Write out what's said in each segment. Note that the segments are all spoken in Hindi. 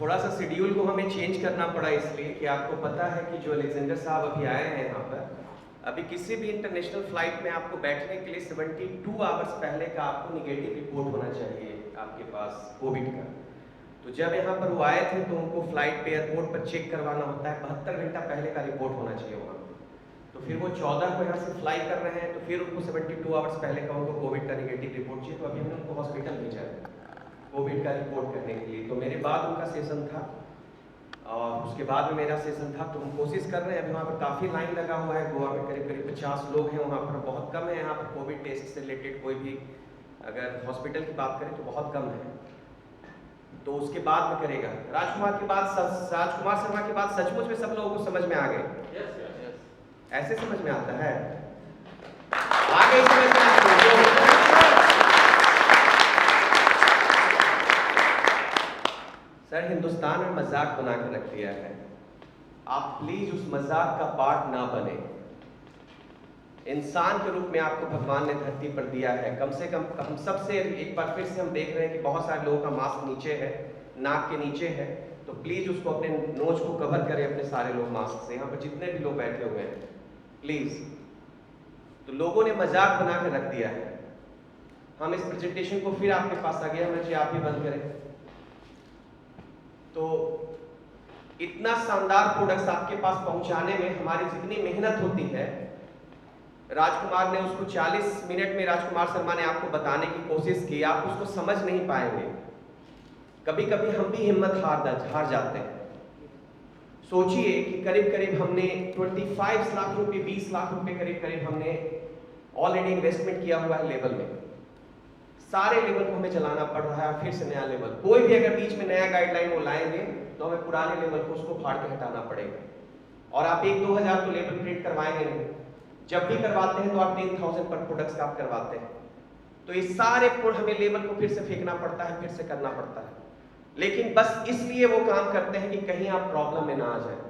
थोड़ा सा शेड्यूल को हमें चेंज करना पड़ा इसलिए कि आपको पता है कि जो अलेक्जेंडर साहब अभी आए हैं यहाँ पर, अभी किसी भी इंटरनेशनल फ्लाइट में आपको बैठने के लिए 72 आवर्स पहले का आपको निगेटिव रिपोर्ट होना चाहिए आपके पास कोविड का। तो जब यहाँ पर वो आए थे तो उनको फ्लाइट पे एयरपोर्ट पर चेक करवाना होता है, 72 घंटा पहले का रिपोर्ट होना चाहिए वहाँ। तो फिर वो 14 को यहाँ से फ्लाई कर रहे हैं, तो फिर उनको 72 आवर्स पहले का उनको कोविड का निगेटिव रिपोर्ट चाहिए। तो अभी हमने उनको हॉस्पिटल भेजा है कोविड का रिपोर्ट करने के लिए। तो मेरे बाद उनका सेशन था और उसके बाद में मेरा सेशन था। तो हम कोशिश कर रहे हैं, अभी वहाँ पर काफ़ी लाइन लगा हुआ है। गोवा में करीब करीब 50 लोग हैं, वहाँ पर बहुत कम है। यहाँ पर कोविड टेस्ट से रिलेटेड कोई भी अगर हॉस्पिटल की बात करें तो बहुत कम है। तो उसके बाद में करेगा राजकुमार के बाद, राजकुमार शर्मा के बाद सचमुच में सब लोगों को समझ में आ गए। ऐसे समझ में आता है, आगे समझ में सर हिंदुस्तान में मजाक बना के रख दिया है, आप प्लीज उस मजाक का पार्ट ना बने। इंसान के रूप में आपको भगवान ने धरती पर दिया है, कम से कम हम सबसे एक बार फिर से हम देख रहे हैं कि बहुत सारे लोगों का मास्क नीचे है, नाक के नीचे है। तो प्लीज उसको अपने नोज को कवर करें अपने सारे लोग मास्क से, यहाँ पर जितने भी लोग बैठे हुए हैं प्लीज। तो लोगों ने मजाक बना के रख दिया है। हम इस प्रेजेंटेशन को फिर आपके पास आ गया, मुझे आप ही बंद करें। तो इतना शानदार प्रोडक्ट्स आपके पास पहुंचाने में हमारी जितनी मेहनत होती है, राजकुमार ने उसको 40 मिनट में राजकुमार शर्मा ने आपको बताने की कोशिश की, आप उसको समझ नहीं पाएंगे। कभी कभी हम भी हिम्मत हार जाते हैं। सोचिए कि करीब करीब हमने 25 लाख रुपए, 20 लाख रुपए करीब करीब हमने ऑलरेडी इन्वेस्टमेंट किया हुआ है लेवल में। सारे लेवल को हमें चलाना पड़ रहा है, फिर से नया लेवल। कोई भी अगर बीच में नया गाइडलाइन वो लाएंगे तो हमें पुराने लेवल को उसको फाड़ के हटाना पड़ेगा। और आप 1-2 हज़ार तो लेवल प्रिंट करवाएंगे नहीं, जब भी करवाते हैं तो आप 10,000 पर प्रोडक्ट्स का आप करवाते हैं। तो इस सारे हमें लेवल को फिर से फेंकना पड़ता है, फिर से करना पड़ता है। लेकिन बस इसलिए वो काम करते हैं कि कहीं आप प्रॉब्लम में ना आ जाए।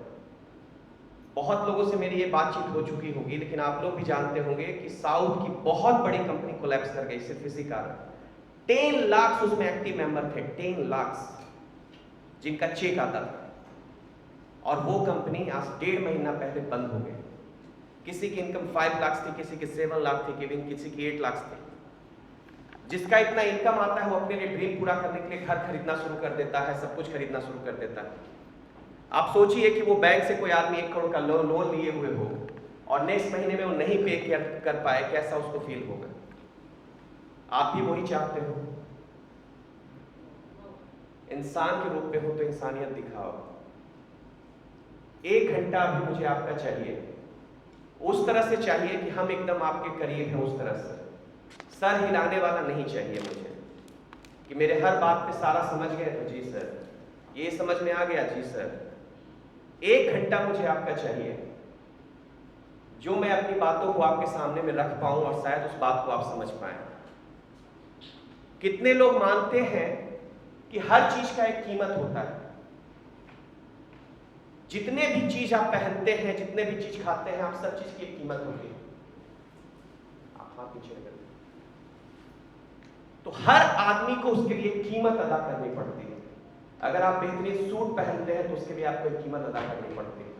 बहुत लोगों से मेरी ये बातचीत हो चुकी होगी, लेकिन आप लोग भी जानते होंगे कि साउथ की बहुत बड़ी कंपनी कोलैप्स कर गई सिर्फ इसी कारण। 10 लाख उसमें एक्टिव मेंबर थे, 10 लाख जिनका चेक आता था, और वो कंपनी आज 1.5 महीना पहले बंद हो गई। किसी की इनकम 5 लाख थी, किसी की 7 लाख थी, किसी की 8 लाख थी। जिसका इतना इनकम आता है वो अपने लिए ड्रीम पूरा करने के लिए घर खरीदना शुरू कर देता है, सब कुछ खरीदना शुरू कर देता है। आप सोचिए कि वो बैंक से कोई आदमी 1 करोड़ का लोन लिए हुए हो और नेक्स्ट महीने में वो नहीं पे कर पाए, कैसा उसको फील होगा। आप भी वही चाहते हो, इंसान के रूप में हो तो इंसानियत दिखाओ। 1 घंटा भी मुझे आपका चाहिए, उस तरह से चाहिए कि हम एकदम आपके करीब हैं, उस तरह से। सर हिलाने वाला नहीं चाहिए मुझे कि मेरे हर बात पे सारा समझ गए तो जी सर, ये समझ में आ गया जी सर। 1 घंटा मुझे आपका चाहिए जो मैं अपनी बातों को आपके सामने में रख पाऊं और शायद उस बात को आप समझ पाए। कितने लोग मानते हैं कि हर चीज का एक कीमत होता है। जितने भी चीज आप पहनते हैं, जितने भी चीज खाते हैं, आप सब चीज की एक कीमत होती है। आप हाथ पीछे कर, तो हर आदमी को उसके लिए कीमत अदा करनी पड़ती है। अगर आप बेहतरीन सूट पहनते हैं तो उसके लिए आपको एक कीमत अदा करनी पड़ती है।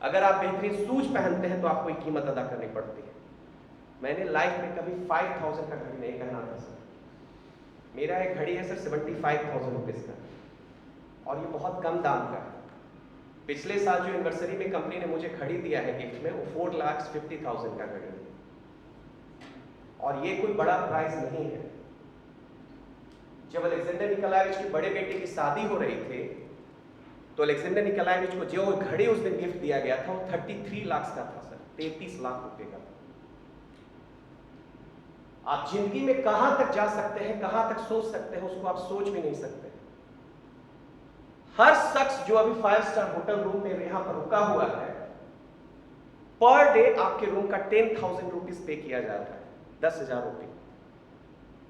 अगर आप बेहतरीन शूज पहनते हैं तो आपको एक कीमत अदा करनी पड़ती है। मैंने लाइफ में कभी 5,000 का घड़ी नहीं पहना था सर। मेरा एक घड़ी है सर 75,000 रुपीज का, और ये बहुत कम दाम का है। पिछले साल जो एनिवर्सरी में कंपनी ने मुझे घड़ी दिया है गिफ्ट में, वो 4,50,000 का घड़ी है, और ये कोई बड़ा प्राइस नहीं है। जब अलेक्जेंडर निकोलाएविच के बड़े बेटे की शादी हो रही थी तो अलेक्जेंडर निकोलाएविच को जो घड़ी उस दिन गिफ्ट दिया गया था वो 33 लाख का था सर, 33 लाख रुपए का। आप जिंदगी में कहां तक जा सकते हैं, कहां तक सोच सकते हैं, उसको आप सोच भी नहीं सकते। हर शख्स जो अभी 5 स्टार होटल रूम में यहां पर रुका हुआ है, पर डे आपके रूम का 10,000 रुपीज पे किया जाता है, 10,000 रुपये।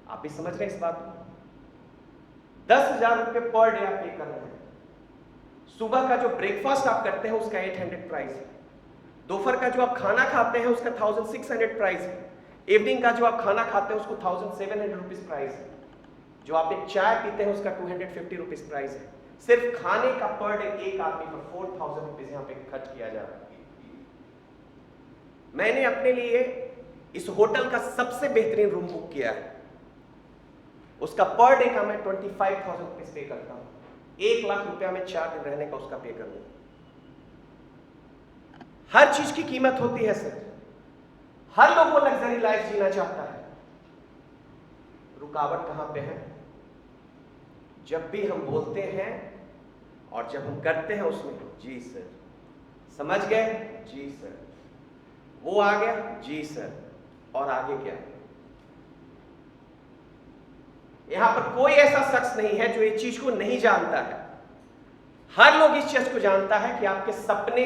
आप भी समझ रहे हैं इस बात को? 10,000 रुपये पर डे आप पे कर रहे हैं। सुबह का जो ब्रेकफास्ट आप करते हैं उसका 800 प्राइस है। दोपहर का जो आप खाना खाते हैं उसका 1,600 प्राइस है। इवनिंग का जो आप खाना खाते हैं उसको 1,700 रुपीज प्राइस है। जो आप एक चाय पीते हैं उसका 250 रुपीज प्राइस है। सिर्फ खाने का पर डे एक आदमी पर 4000 रुपीज यहाँ पे खर्च किया जा रहा है। मैंने अपने लिए इस होटल का सबसे बेहतरीन रूम बुक किया है, उसका पर डे का मैं 25,000 रुपीज पे करता हूं। 1 लाख रुपया में 4 दिन रहने का उसका पे करूंगा। हर चीज की कीमत होती है सर, हर लोग वो लग्जरी लाइफ जीना चाहता है। रुकावट कहां पे है? जब भी हम बोलते हैं और जब हम करते हैं उसमें जी सर, समझ गए जी सर, वो आ गया जी सर, और आगे क्या? यहां पर कोई ऐसा शख्स नहीं है जो इस चीज को नहीं जानता है। हर लोग इस चीज को जानता है कि आपके सपने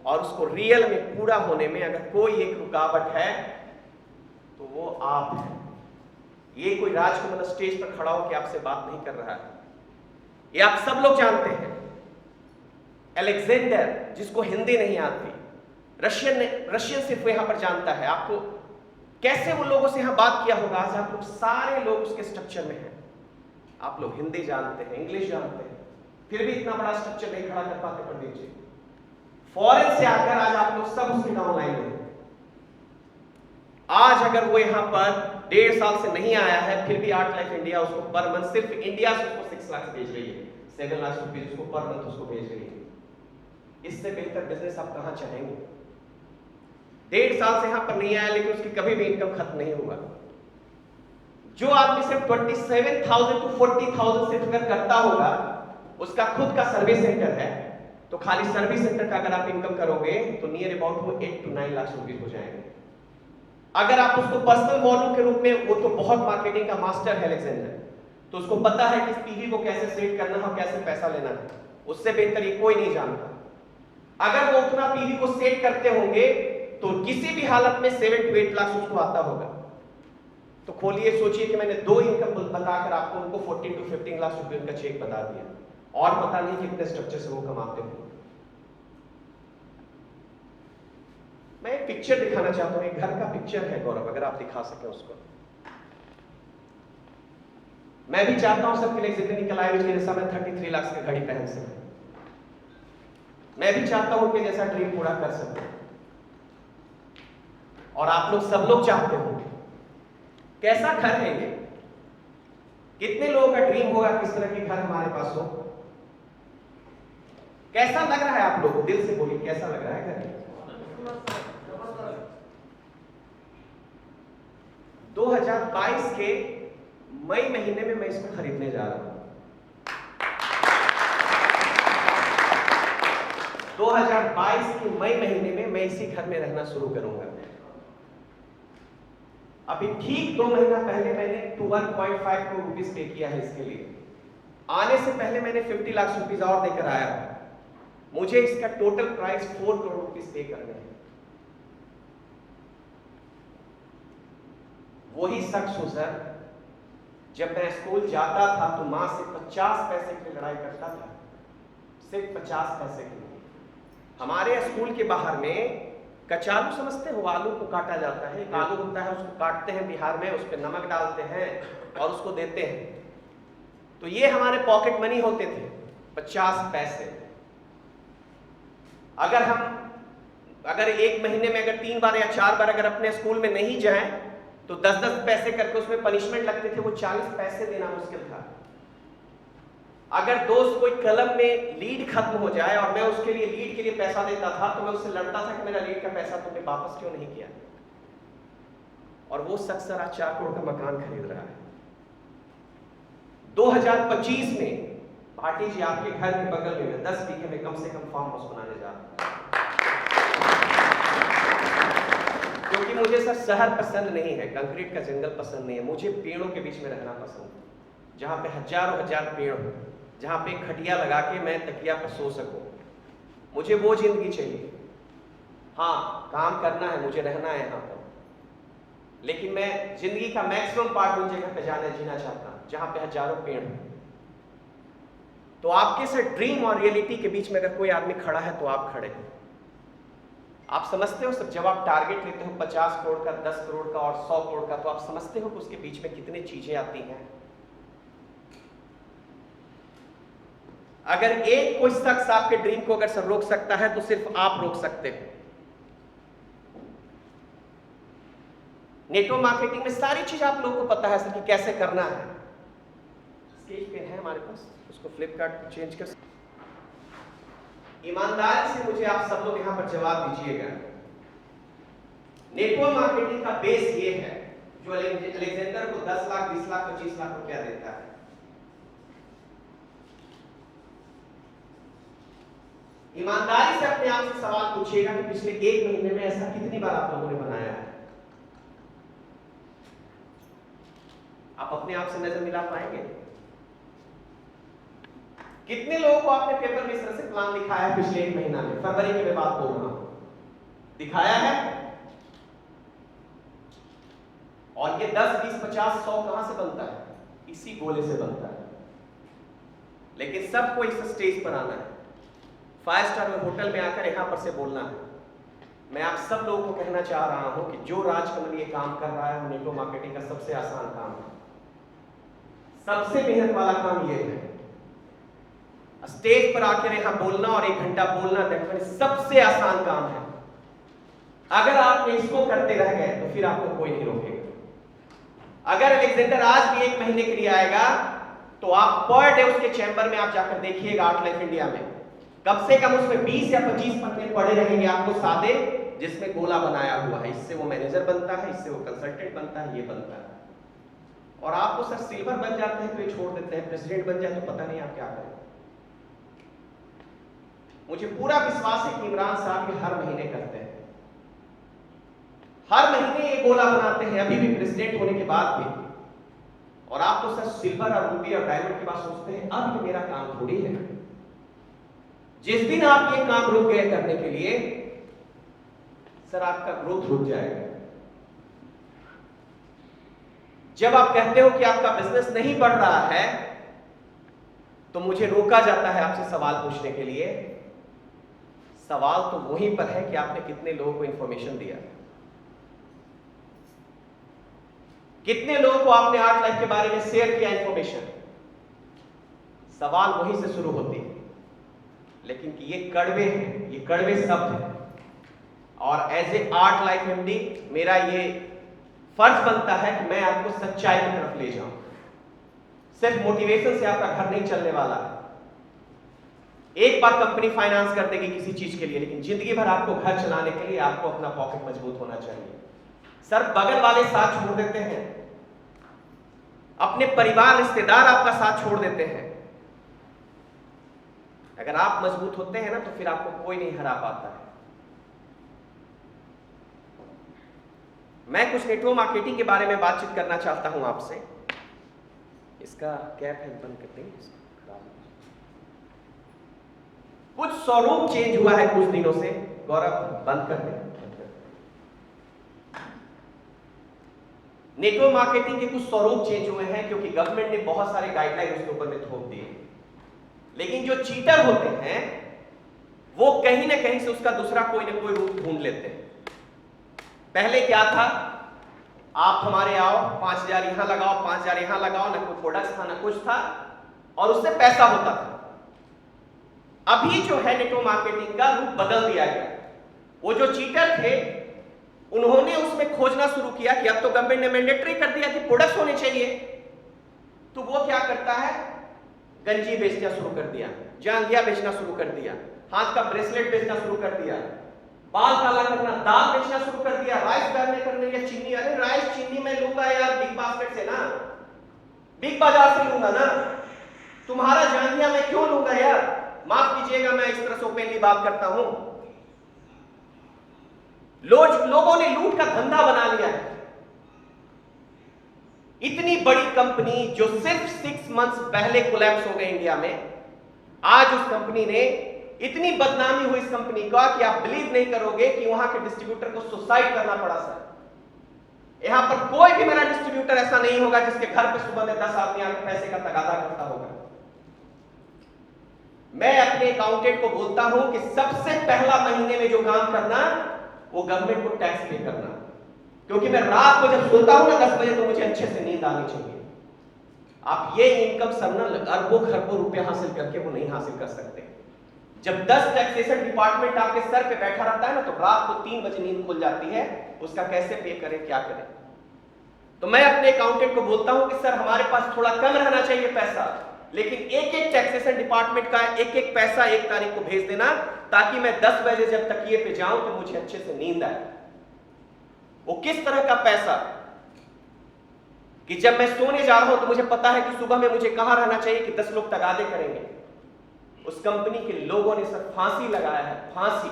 और उसको रियल में पूरा होने में अगर कोई एक रुकावट है तो वो आप हैं। ये कोई राजकुमार स्टेज पर खड़ा होकर आपसे बात नहीं कर रहा है, ये आप सब लोग जानते हैं। अलेक्जेंडर, जिसको हिंदी नहीं आती, रशियन सिर्फ यहां पर जानता है। आपको कैसे वो लोगों से यहां बात किया होगा? आज आप लोग सारे लोग उसके स्ट्रक्चर में हैं। आप लोग हिंदी जानते हैं, इंग्लिश जानते हैं, फिर भी इतना बड़ा स्ट्रक्चर नहीं खड़ा कर पाते पंडित जी। फॉरेन से आकर आज आप लोग सब उसके डाउनलाइन हैं। आज अगर वो यहां पर 1.5 साल से नहीं आया है, फिर भी आर्ट लाइफ इंडिया उसको पर मंथ, सिर्फ इंडिया से उसको 6 लाख भेज रही है, 7 लाख रुपीज उसको पर मंथ उसको भेज रही है। इससे बेहतर बिजनेस आप कहां चाहेंगे? 1.5 साल से यहां पर नहीं आया, लेकिन उसकी कभी भी इनकम खत्म नहीं हुआ। जो आदमी सिर्फ 27,000 to 40,000 से अगर करता होगा, उसका खुद का सर्विस सेंटर है, तो खाली सर्विस सेंटर का अगर आप इनकम करोगे तो नियर अबाउट वो 8 to 9 लाख रुपीज हो जाएंगे। अगर आप उसको पर्सनल मॉडल के रूप में, वो तो बहुत मार्केटिंग का मास्टर है अलेक्जेंडर, तो उसको पता है कि इस पीवी को कैसे सेट करना है और कैसे पैसा लेना है, उससे बेहतर ये कोई नहीं जानता। अगर वो उतना पीवी को सेट करते होंगे तो किसी भी हालत में 7 to 8 लाख उसको आता होगा। तो खोलिए, सोचिए कि मैंने 2 इनकम बताकर आपको उनको 14 to 15 लाख रुपए उनका चेक बता दिया, और पता नहीं कितने स्ट्रक्चर से वो कमाते हो। मैं एक पिक्चर दिखाना चाहता हूं, एक घर का पिक्चर है गौरव, अगर आप दिखा सकें उसको। मैं भी चाहता हूं सबके लिए जितने निकल आए उसके जैसा मैं 33 लाख की घड़ी पहन सकूं। मैं भी चाहता हूं कि जैसा ड्रीम पूरा कर सकूं, और आप लोग सब लोग चाहते होंगे। कैसा घर है ये? कितने लोगों का ड्रीम होगा किस तरह के घर हमारे पास हो? कैसा लग रहा है आप लोगों को? दिल से बोलिए, कैसा लग रहा है घर? 2022 के मई महीने में मैं इसको खरीदने जा रहा हूं। 2022 के मई महीने में मैं इसी घर में रहना शुरू करूंगा। अभी ठीक 2 महीना पहले मैंने 1.5 करोड़ रुपीज पे किया है इसके लिए। आने से पहले मैंने 50 लाख रुपीज और देकर आया। मुझे इसका टोटल प्राइस 4 करोड़ रुपीज पे करने हैं। वही शख्स हूं सर, जब मैं स्कूल जाता था तो मां से 50 पैसे की लड़ाई करता था, सिर्फ 50 पैसे की। हमारे स्कूल के बाहर में कचालू, समझते हो? आलू को काटा जाता है, एक आलू होता है, उसको काटते हैं बिहार में, उस पर नमक डालते हैं और उसको देते हैं। तो ये हमारे पॉकेट मनी होते थे, 50 पैसे। अगर एक महीने में अगर 3 बार या 4 बार अगर अपने स्कूल में नहीं जाएं तो 10-10 पैसे करके उसमें पनिशमेंट लगते थे, वो 40 पैसे देना मुश्किल था। अगर दोस्त कोई कलम में लीड खत्म हो जाए और मैं उसके लिए लीड के लिए पैसा देता था, तो मैं उससे लड़ता था कि मेरा लीड का पैसा तुमने वापस क्यों नहीं किया। और वो शख्स सर आज 4 करोड़ का मकान खरीद रहा है। 2025 में भाटी जी आपके घर के बगल में 10 बीघे में कम से कम फार्म हाउस बनाने जा रहा हूं। क्योंकि मुझे सर शहर पसंद नहीं है, कंक्रीट का जंगल पसंद नहीं है, मुझे पेड़ों के बीच में रहना पसंद है, जहां पे हजारों हजार पेड़ हो, जहां पे खटिया लगा के मैं तकिया पर सो सकूं। मुझे वो जिंदगी चाहिए। हाँ, काम करना है, मुझे रहना है यहाँ पर, लेकिन मैं जिंदगी का मैक्सिमम पार्ट उन जगह पे जीना चाहता हूँ जहां पे हजारों पेड़ हो। तो आपके से ड्रीम और रियलिटी के बीच में अगर कोई आदमी खड़ा है तो आप खड़े हो। आप समझते हो सर, जब आप टारगेट लेते हो 50 करोड़ का, 10 करोड़ का और 100 करोड़ का, तो आप समझते हो कि उसके बीच में कितनी चीजें आती हैं। अगर एक कोई शख्स आपके ड्रीम को अगर सर रोक सकता है तो सिर्फ आप रोक सकते हो। नेटवर्क मार्केटिंग में सारी चीज आप लोगों को पता है सर कि कैसे करना है। स्केच पेन है हमारे पास, उसको फ्लिपकार्ट चेंज कर। ईमानदारी से मुझे आप सब लोग यहां पर जवाब दीजिएगा। नेटवर्क मार्केटिंग का बेस ये है जो अलेक्जेंडर को 10 लाख 20 लाख 25 लाख रुपया देता है। ईमानदारी से अपने आप से सवाल पूछिएगा कि पिछले 1 महीने में ऐसा कितनी बार आप लोगों ने बनाया है। आप अपने आप से नजर मिला पाएंगे? कितने लोगों को आपने पेपर में इस तरह से प्लान दिखाया है पिछले 1 महीना में? फरवरी की मैं बात बोल रहा हूं, दिखाया है? और ये 10 20 50 100 कहां से बनता है? इसी गोले से बनता है। लेकिन सबको इस स्टेज पर आना है, 5 स्टार में होटल में आकर यहां पर से बोलना है। मैं आप सब लोगों को कहना चाह रहा हूं कि जो राजकमल ये काम कर रहा है वो नेटवर्क मार्केटिंग का सबसे आसान काम है, सबसे मेहनत वाला काम ये है। स्टेज पर आकर यहां बोलना और 1 घंटा बोलना देखना सबसे आसान काम है। अगर आप इसको करते रह गए तो फिर आपको कोई नहीं रोकेगा। अगर अलेक्जेंडर आज भी 1 महीने के लिए आएगा तो आप पर डे उसके चैम्बर में आप जाकर देखिएगा, आर्ट लाइफ इंडिया में कम से कम उसमें 20 या 25 पन्ने पड़े रहेंगे आपको सादे, जिसमें गोला बनाया हुआ है। इससे वो मैनेजर बनता है, इससे वो कंसल्टेंट बनता है, ये बनता है। और आपको सर सिल्वर बन जाते हैं तो ये छोड़ देते हैं, प्रेसिडेंट बन जाए तो पता नहीं आप क्या करें। मुझे पूरा विश्वास है कि इमरान साहब ये हर महीने करते हैं, हर महीने ये गोला बनाते हैं, अभी भी प्रेसिडेंट होने के बाद भी। और आप तो सर सिल्वर और रूबी और डायमंड के बाद सोचते हैं अब ये मेरा काम थोड़ी है। जिस दिन आप ये काम रुक गए करने के लिए सर आपका ग्रोथ रुक जाएगा। जब आप कहते हो कि आपका बिजनेस नहीं बढ़ रहा है तो मुझे रोका जाता है आपसे सवाल पूछने के लिए। सवाल तो वहीं पर है कि आपने कितने लोगों को इंफॉर्मेशन दिया, कितने लोगों को आपने आर्ट लाइफ के बारे में शेयर किया इंफॉर्मेशन। सवाल वहीं से शुरू होती है। लेकिन कि ये कड़वे हैं, ये कड़वे शब्द हैं। और as a art life MD मेरा ये फर्ज बनता है कि मैं आपको सच्चाई की तरफ ले जाऊं। सिर्फ मोटिवेशन से आपका घर नहीं चलने वाला है। एक बार कंपनी फाइनेंस कर देगी किसी चीज के लिए, लेकिन जिंदगी भर आपको घर चलाने के लिए आपको अपना पॉकेट मजबूत होना चाहिए। सर बगल वाले साथ छोड़ देते हैं, अपने परिवार रिश्तेदार आपका साथ छोड़ देते हैं। अगर आप मजबूत होते हैं ना तो फिर आपको कोई नहीं हरा पाता है। मैं कुछ नेटवर्क मार्केटिंग के बारे में बातचीत करना चाहता हूं आपसे। इसका कैप है, बंद कर देंगे। कुछ स्वरूप चेंज हुआ है कुछ दिनों से। गौरव बंद कर दें। नेटवर्क मार्केटिंग के कुछ स्वरूप चेंज हुए हैं क्योंकि गवर्नमेंट ने बहुत सारे गाइडलाइन उसके ऊपर में थोप दिए। लेकिन जो चीटर होते हैं वो कहीं ना कहीं से उसका दूसरा कोई ना कोई रूप ढूंढ लेते हैं। पहले क्या था, आप हमारे आओ, 5000 यहां लगाओ, 5000 यहां लगाओ, ना कोई प्रोडक्ट था ना कुछ था, और उससे पैसा होता था। अभी जो है नेटवर्क मार्केटिंग का रूप बदल दिया गया। वो जो चीटर थे उन्होंने उसमें खोजना शुरू किया कि अब तो गवर्नमेंट ने मैंडेटरी कर दिया कि प्रोडक्ट्स होने चाहिए। तो वो क्या करता है, गंजी बेचना शुरू कर दिया, जांघिया बेचना शुरू कर दिया, हाथ का ब्रेसलेट बेचना शुरू कर दिया, बाल काला करना, दाल बेचना शुरू कर दिया, राइस बैन करने या चीनी। अरे राइस चीनी मैं लूंगा यार बिग बास्केट से ना, बिग बाजार से लूंगा ना, तुम्हारा जांघिया मैं क्यों लूंगा यार। माफ कीजिएगा मैं इस तरह से ओपनली बात करता हूं। लोगों ने लूट का धंधा बना लिया है। इतनी बड़ी कंपनी जो सिर्फ 6 मंथ्स पहले कोलैप्स हो गई इंडिया में, आज उस कंपनी ने इतनी बदनामी हुई इस कंपनी का कि आप बिलीव नहीं करोगे कि वहां के डिस्ट्रीब्यूटर को सुसाइड करना पड़ा। सर यहां पर कोई भी मेरा डिस्ट्रीब्यूटर ऐसा नहीं होगा जिसके घर पे सुबह में 10 आदमी आकर पैसे का तगादा करता होगा। मैं अपने अकाउंटेंट को बोलता हूं कि सबसे पहला महीने में जो काम करना वो गवर्नमेंट को टैक्स पे करना, क्योंकि मैं रात को जब सोता हूं ना 10 बजे तो मुझे अच्छे से नींद आनी चाहिए। आप ये इनकम सब अरबों खरबों रुपए हासिल करके वो नहीं हासिल कर सकते। जब 10 टैक्सेशन डिपार्टमेंट आपके सर पे बैठा रहता है ना, तो रात को 3 बजे नींद खुल जाती है, उसका कैसे पे करें, क्या करें। तो मैं अपने अकाउंटेंट को बोलता हूं कि सर हमारे पास थोड़ा कम रहना चाहिए पैसा, लेकिन एक एक टैक्सेशन डिपार्टमेंट का एक एक पैसा 1 तारीख को भेज देना, ताकि मैं 10 बजे जब तकिए पे जाऊं तो मुझे अच्छे से नींद आए। वो किस तरह का पैसा कि जब मैं सोने जा रहा हूं तो मुझे पता है कि सुबह में मुझे कहां रहना चाहिए कि 10 लोग तगादे करेंगे। उस कंपनी के लोगों ने सर फांसी लगाया है, फांसी।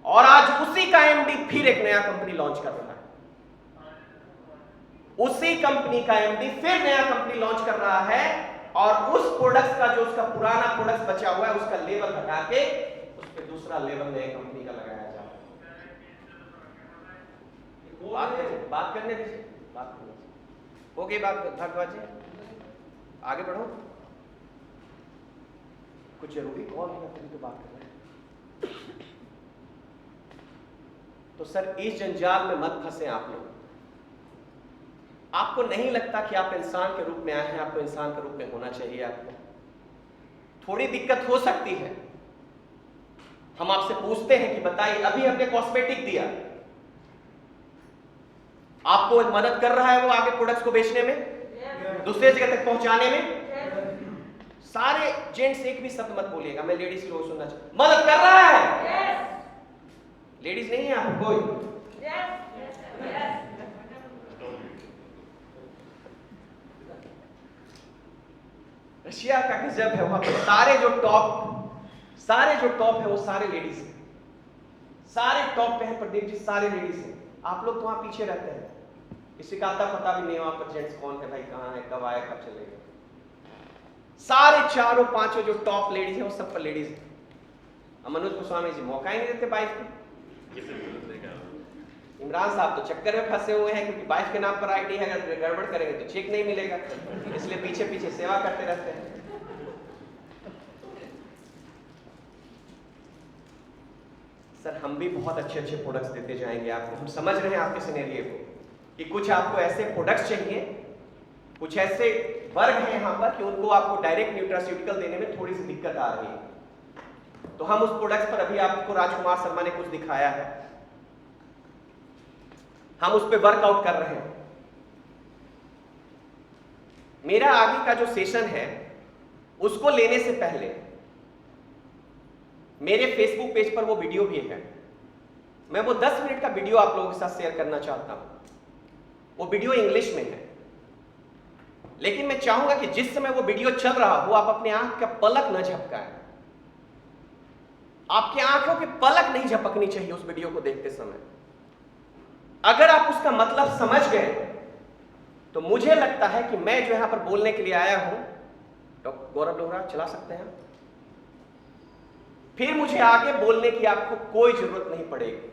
और आज उसी का एमडी फिर एक नया कंपनी लॉन्च कर रहा है, उसी कंपनी का एमडी फिर नया कंपनी लॉन्च कर रहा है, और उस प्रोडक्ट का जो उसका पुराना प्रोडक्ट बचा हुआ है उसका लेवल हटा के उस पर दूसरा लेवल नए कंपनी का लगाया जा रहा है। बात करने दीजिए, बात करने दीजिए। हो गई बात भारद्वाज जी, आगे बढ़ो। कुछ जरूरी कॉल है तभी तो बात कर रहे हैं। तो सर इस जंजाल में मत फंसे आप लोग। आपको नहीं लगता कि आप इंसान के रूप में आए हैं, आपको इंसान के रूप में होना चाहिए। आपको थोड़ी दिक्कत हो सकती है, हम आपसे पूछते हैं कि बताइए, अभी हमने कॉस्मेटिक दिया, आपको मदद कर रहा है वो आगे प्रोडक्ट्स को बेचने में, दूसरे जगह तक पहुंचाने में। सारे जेंट्स एक भी शब्द मत बोलिएगा, मैं लेडीज को सुनना चाहिए। मदद कर रहा है, लेडीज नहीं है आप कोई। रशिया का गजब है, वहां पे सारे जो टॉप है वो सारे लेडीज हैं, सारे टॉप पे हैं प्रदीप जी, सारे लेडीज हैं। आप लोग तो वहां पीछे रहते हैं, किसी का आता पता भी नहीं वहां पर जेंट्स कौन है, भाई कहां है, कब आया, कब चले गए। सारे चारों पांचों जो टॉप लेडीज हैं वो सब पर लेडीज हैं। मनोज गोस्वामी जी मौका ही नहीं देते वाइफ को। इमरान साहब तो चक्कर में फंसे हुए हैं, क्योंकि वाइफ के नाम पर आईडी है, अगर गड़बड़ करेंगे तो चेक नहीं मिलेगा, इसलिए पीछे पीछे सेवा करते रहते हैं। सर हम भी बहुत अच्छे अच्छे प्रोडक्ट्स देते जाएंगे आपको, हम समझ रहे हैं आपके सिनेरियो को कि कुछ आपको ऐसे प्रोडक्ट्स चाहिए, कुछ ऐसे वर्ग हैं यहाँ पर कि उनको आपको डायरेक्ट न्यूट्रास्यूटिकल देने में थोड़ी सी दिक्कत आ रही है। तो हम उस प्रोडक्ट पर अभी आपको राजकुमार शर्मा ने कुछ दिखाया है, हम उस पर वर्कआउट कर रहे हैं। मेरा आगे का जो सेशन है उसको लेने से पहले मेरे फेसबुक पेज पर वो वीडियो भी है, मैं वो 10 मिनट का वीडियो आप लोगों के साथ शेयर करना चाहता हूं। वो वीडियो इंग्लिश में है, लेकिन मैं चाहूंगा कि जिस समय वो वीडियो चल रहा हो आप अपने आंख का पलक न झपकाएं। आपकी आंखों की पलक नहीं झपकनी चाहिए उस वीडियो को देखते समय। अगर आप उसका मतलब समझ गए तो मुझे लगता है कि मैं जो यहां पर बोलने के लिए आया हूं, डॉक्टर गौरव लोहरा चला सकते हैं, फिर मुझे आगे बोलने की आपको कोई जरूरत नहीं पड़ेगी।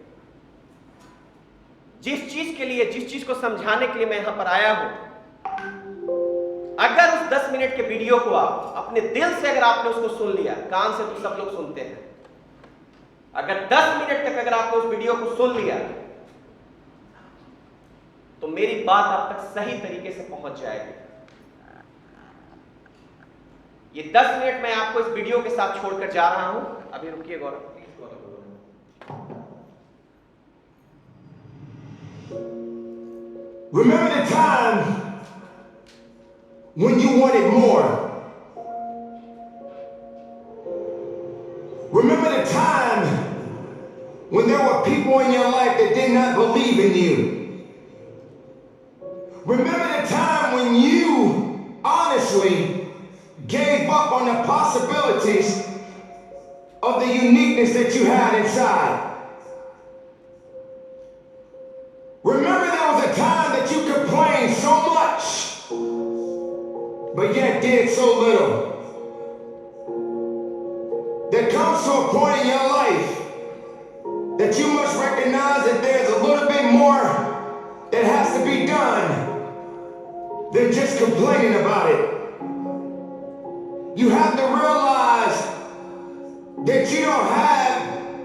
जिस चीज के लिए, जिस चीज को समझाने के लिए मैं यहां पर आया हूं, अगर उस 10 मिनट के वीडियो को आप अपने दिल से अगर आपने उसको सुन लिया, कान से तो सब लोग सुनते हैं, अगर 10 मिनट तक अगर आपने उस वीडियो को सुन लिया तो मेरी बात आप तक सही तरीके से पहुंच जाएगी। ये 10 मिनट मैं आपको इस वीडियो के साथ छोड़कर जा रहा हूं। अभी रुकिए Gaurav, please Gaurav. Remember the time when you wanted more? Remember the time when there were people in your life that did not believe in you? Remember the time when you honestly gave up on the possibilities of the uniqueness that you had inside? Remember there was a time that you complained so much, but yet did so little. There comes to a point in your life that you must recognize that there's a little bit more that has to be done than just complaining about it. You have to realize that you don't have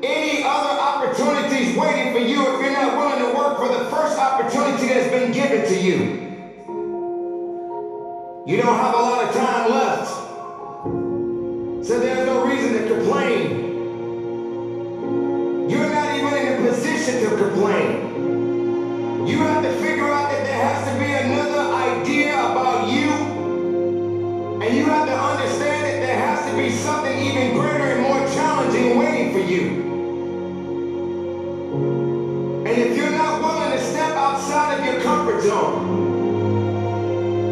any other opportunities waiting for you if you're not willing to work for the first opportunity that's been given to you. You don't have a lot of time left. So there's no reason to complain. You're not even in a position to complain. You have to figure out that there has to be another idea about you. And you have to understand that there has to be something even greater and more challenging waiting for you. And if you're not willing to step outside of your comfort zone,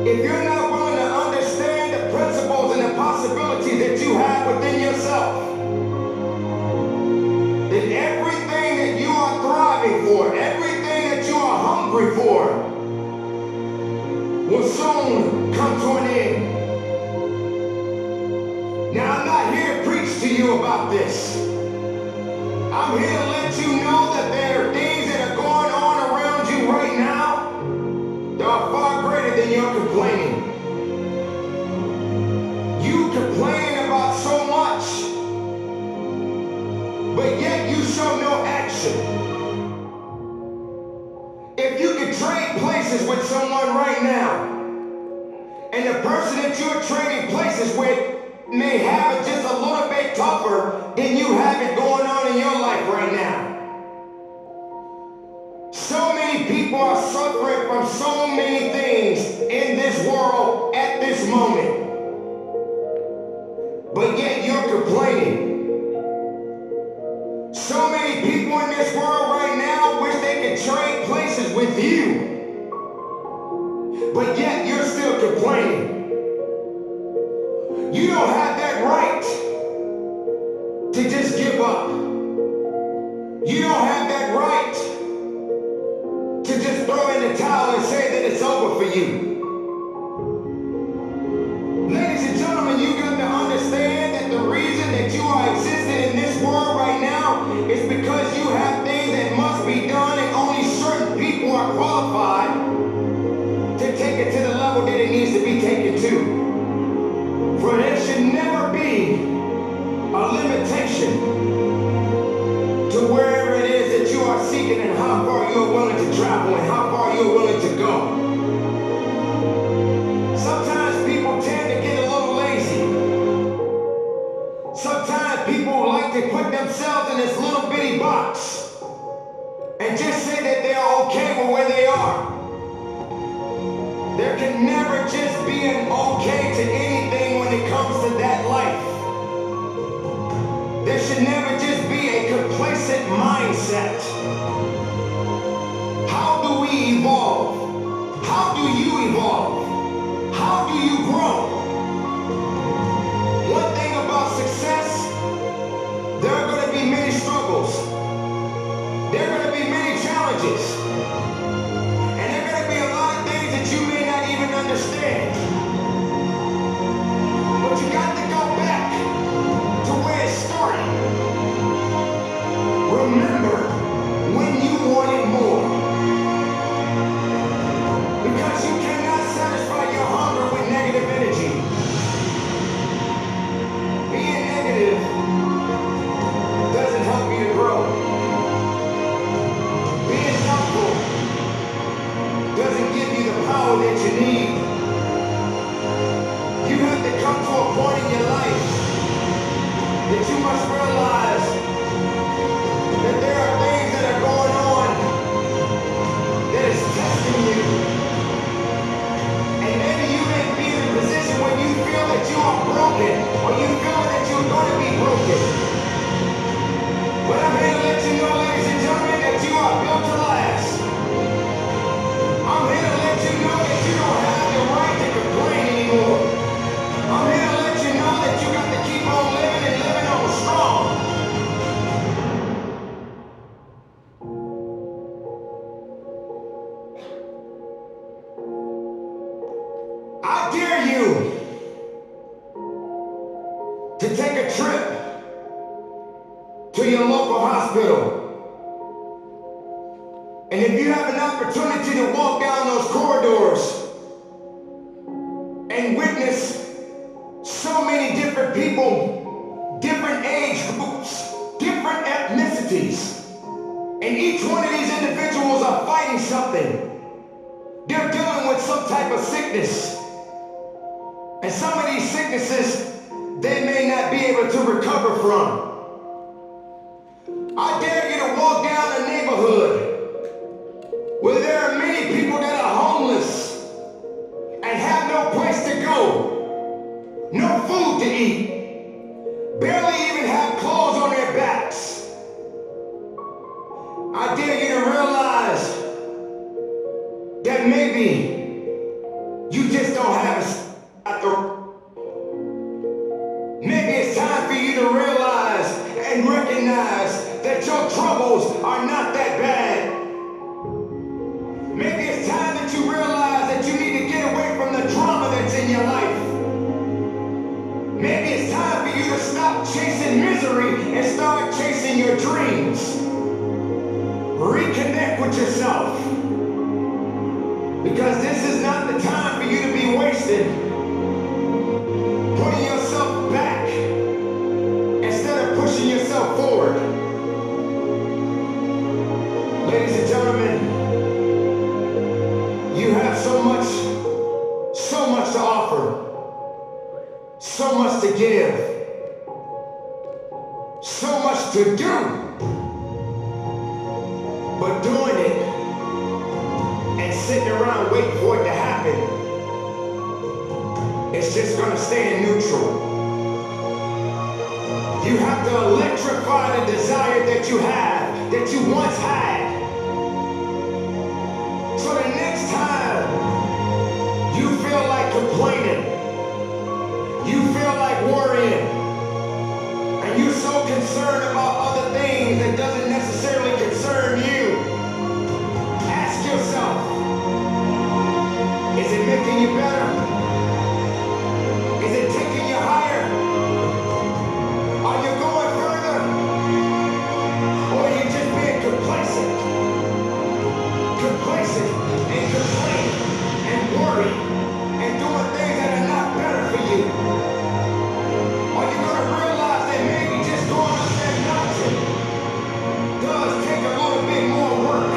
if you're not willing to understand the principles and the possibilities that you have within yourself, then everything that you are thriving for, everything that you are hungry for, will soon come to an end. Now, I'm not here to preach to you about this. I'm here to let you know that there are things that are going on around you right now that are far greater than your complaining. You complaining about so much, but yet you show no action. If you could trade places with someone right now, and the person that you're trading places with may have it just a little bit tougher than you have it going on in your life right now. So many people are suffering from so many things in this world at this moment. But yet you're complaining. So many people in this world right now wish they could trade places with you. But yet you're still complaining. You don't have that right to just give up. You don't have that right to just throw in the towel and say that it's over for you. Ladies and gentlemen, you got to understand that the reason that you are existing in this world right now is because you have things that must be done, and only certain people are qualified to take it to the level that it needs to be taken to. For there should never be a limitation to wherever it is that you are seeking and how far you're willing to travel and how far you're willing to go. Sometimes people tend to get a little lazy. Sometimes people like to put themselves in this little bitty box and just say that they're okay with where they are. There can never just be an okay to anything when it comes to that life. There should never just be a complacent mindset. How do we evolve? How do you evolve? How do you grow? One thing about success, there are going to be many struggles. There are going to be many challenges. And there are going to be a lot of things that you may not even understand. But you got to go back to where it started. Remember when you wanted more. Because you cannot satisfy your hunger with negative energy. Being negative doesn't help you to grow. Being doubtful doesn't give you the power that you need. You have to come to a point in your life that you must realize that there are things that are going on that is testing you. And maybe you may be in a position when you feel that you are broken, or you feel that you're going to be broken. But I'm here to let you know, ladies and gentlemen, that you are built to last. I'm here to let you know that you don't have the right to complain anymore. I'm here to let you know that you got to keep on living and living on strong. I dare you to take a trip to your local hospital. And if you have an opportunity to walk down those corridors and witness so many different people, different age groups, different ethnicities, and each one of these individuals are fighting something. They're dealing with some type of sickness. some of these sicknesses they may not be able to recover from. I dare you to walk down a neighborhood where there are many people that are homeless and have no place to go, no food to eat, barely even have clothes on their backs. I dare you to realize that maybe you just don't have maybe it's time for you to realize and recognize that your troubles are not that bad. Maybe it's time that you realize that you need to get away from the drama that's in your life. Maybe it's time for you to stop chasing misery and start chasing your dreams. Reconnect with yourself. Because this is not the time for you to be wasted putting yourself back instead of pushing yourself forward. Ladies and gentlemen, you have so much to offer, so much to give, so much to do. But doing it and sitting around waiting for it to happen, it's just gonna stay in neutral. You have to electrify the desire that you have, that you once had. So the next time you feel like complaining, you feel like worrying, and you're so concerned about other things that doesn't necessarily concern you, ask yourself, is it making you better? Is it taking you higher? Are you going further? Or are you just being complacent? Complacent and complain and worry and doing things that are not better for you? Are you going to realize that maybe just going up that mountain does take a little bit more work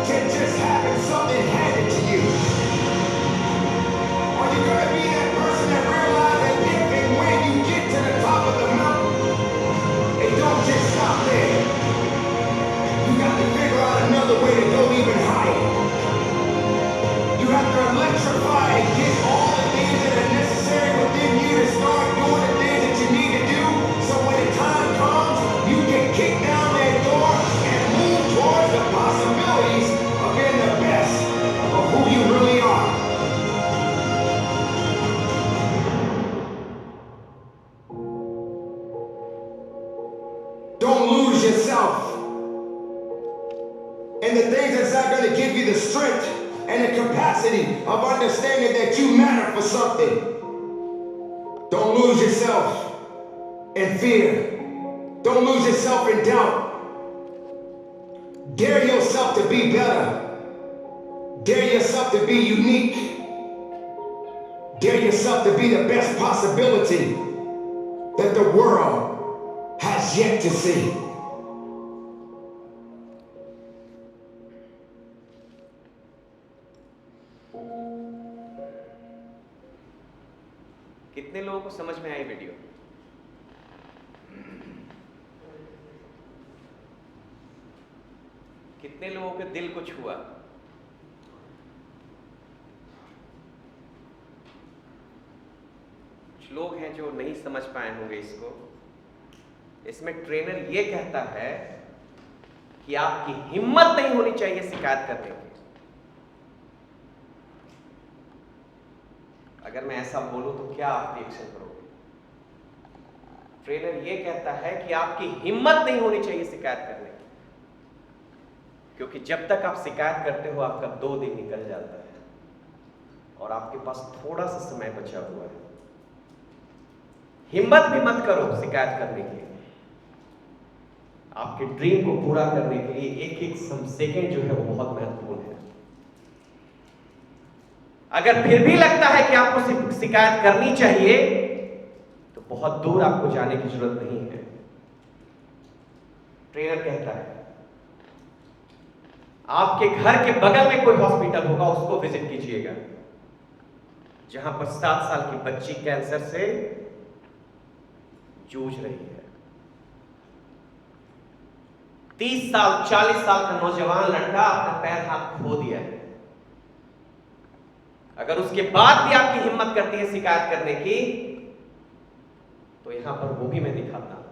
than just having something handed to you? Are you going to be that person that realizes that if and when you get to the top of the mountain, it don't just stop there. You got to figure out another way to go even higher. You have to electrify and get all the things that are necessary within you to start doing the things that you need to do, so when the time comes, you can kick down that door and move towards the possibilities of being the best of who you really are. Don't lose yourself in the things that's not going to give you the strength and the capacity of understanding that you matter for something. Don't lose yourself in fear. Don't lose yourself in doubt. Dare yourself to be better. Dare yourself to be unique. Dare yourself to be the best possibility that the world has yet to see. कितने लोगों को समझ में आई वीडियो? कितने लोगों के दिल को छुआ? कुछ लोग हैं जो नहीं समझ पाए होंगे इसको। इसमें ट्रेनर ये कहता है कि आपकी हिम्मत नहीं होनी चाहिए शिकायत करने की। अगर मैं ऐसा बोलूं तो क्या आप रिएक्शन करोगे? ट्रेनर ये कहता है कि आपकी हिम्मत नहीं होनी चाहिए शिकायत करने की, क्योंकि जब तक आप शिकायत करते हो आपका 2 दिन निकल जाता है और आपके पास थोड़ा सा समय बचा हुआ है। हिम्मत भी मत करो शिकायत करने की। आपके ड्रीम को पूरा करने के लिए एक एक सेकेंड जो है वो बहुत महत्वपूर्ण है। अगर फिर भी लगता है कि आपको शिकायत करनी चाहिए तो बहुत दूर आपको जाने की जरूरत नहीं है। ट्रेनर कहता है आपके घर के बगल में कोई हॉस्पिटल होगा, उसको विजिट कीजिएगा। जहां पर 7 साल की बच्ची कैंसर से जूझ रही है। 30 साल 40 साल का नौजवान लड़का अपना पैर हाथ खो दिया है। अगर उसके बाद भी आपकी हिम्मत करती है शिकायत करने की, तो यहां पर वो भी मैं दिखाता हूं।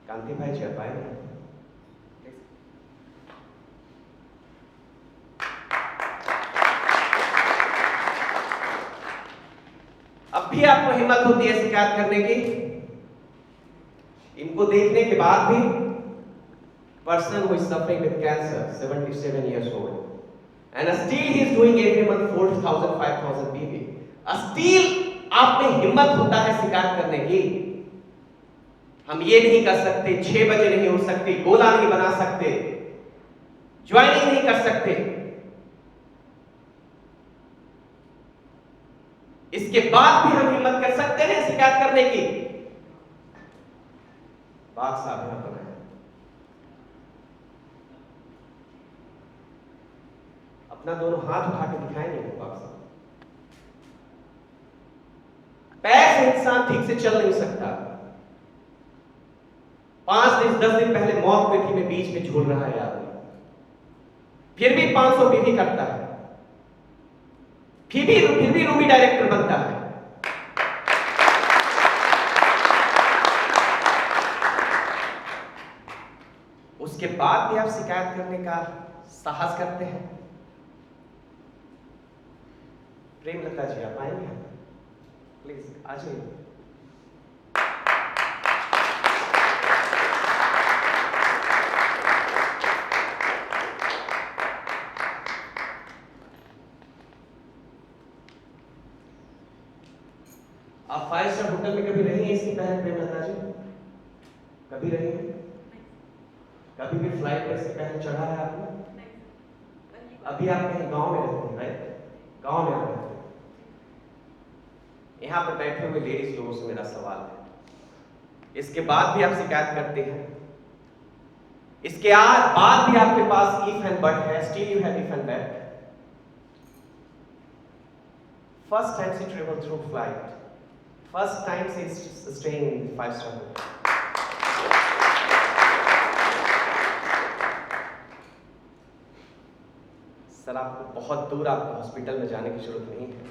कांति भाई चल पाएंगे? अब भी आपको हिम्मत होती है शिकायत करने की? इनको देखने के बाद भी person who is suffering with cancer, 77 years old, and still he is doing every month 4,000 5,000 PV. Still आप में हिम्मत होता है शिकायत करने की? हम ये नहीं कर सकते, 6 बजे नहीं उठ सकते, गोला नहीं बना सकते, ज्वाइनिंग नहीं कर सकते, इसके बाद भी हम हिम्मत कर सकते हैं शिकायत करने की? बात साहब यहां पर है। अपना दोनों हाथ उठा के दिखाएंगे बात साहब। पैर से इंसान ठीक से चल नहीं सकता। 5 दिन 10 दिन पहले मौत पेटी में बीच में झूल रहा है आदमी, फिर भी 500 बीवी करता है, फिर भी रूबी डायरेक्टर बनता है। उसके बाद भी आप शिकायत करने का साहस करते हैं? प्रेमलता जी आप आएंगे प्लीज, आ जाइए। आप 5 स्टार होटल में कभी रही हैं इसके पहले प्रेमलता जी? कभी रही हैं? कभी भी फ्लाइट पर इसके पहले चढ़ा है आपने? अभी आप कहीं गांव में रहते हैं, राइट? गांव में आप रहते हैं। यहां पर बैठे हुए लेडीज लोगों से मेरा सवाल है, इसके बाद भी आप शिकायत करते हैं? इसके बाद भी आपके पास इफ एंड बट है, still you have if and but. First time she traveled through flight, first time she is staying in 5 star hotel. Sir आपको बहुत दूर आपको हॉस्पिटल में जाने की जरूरत नहीं है,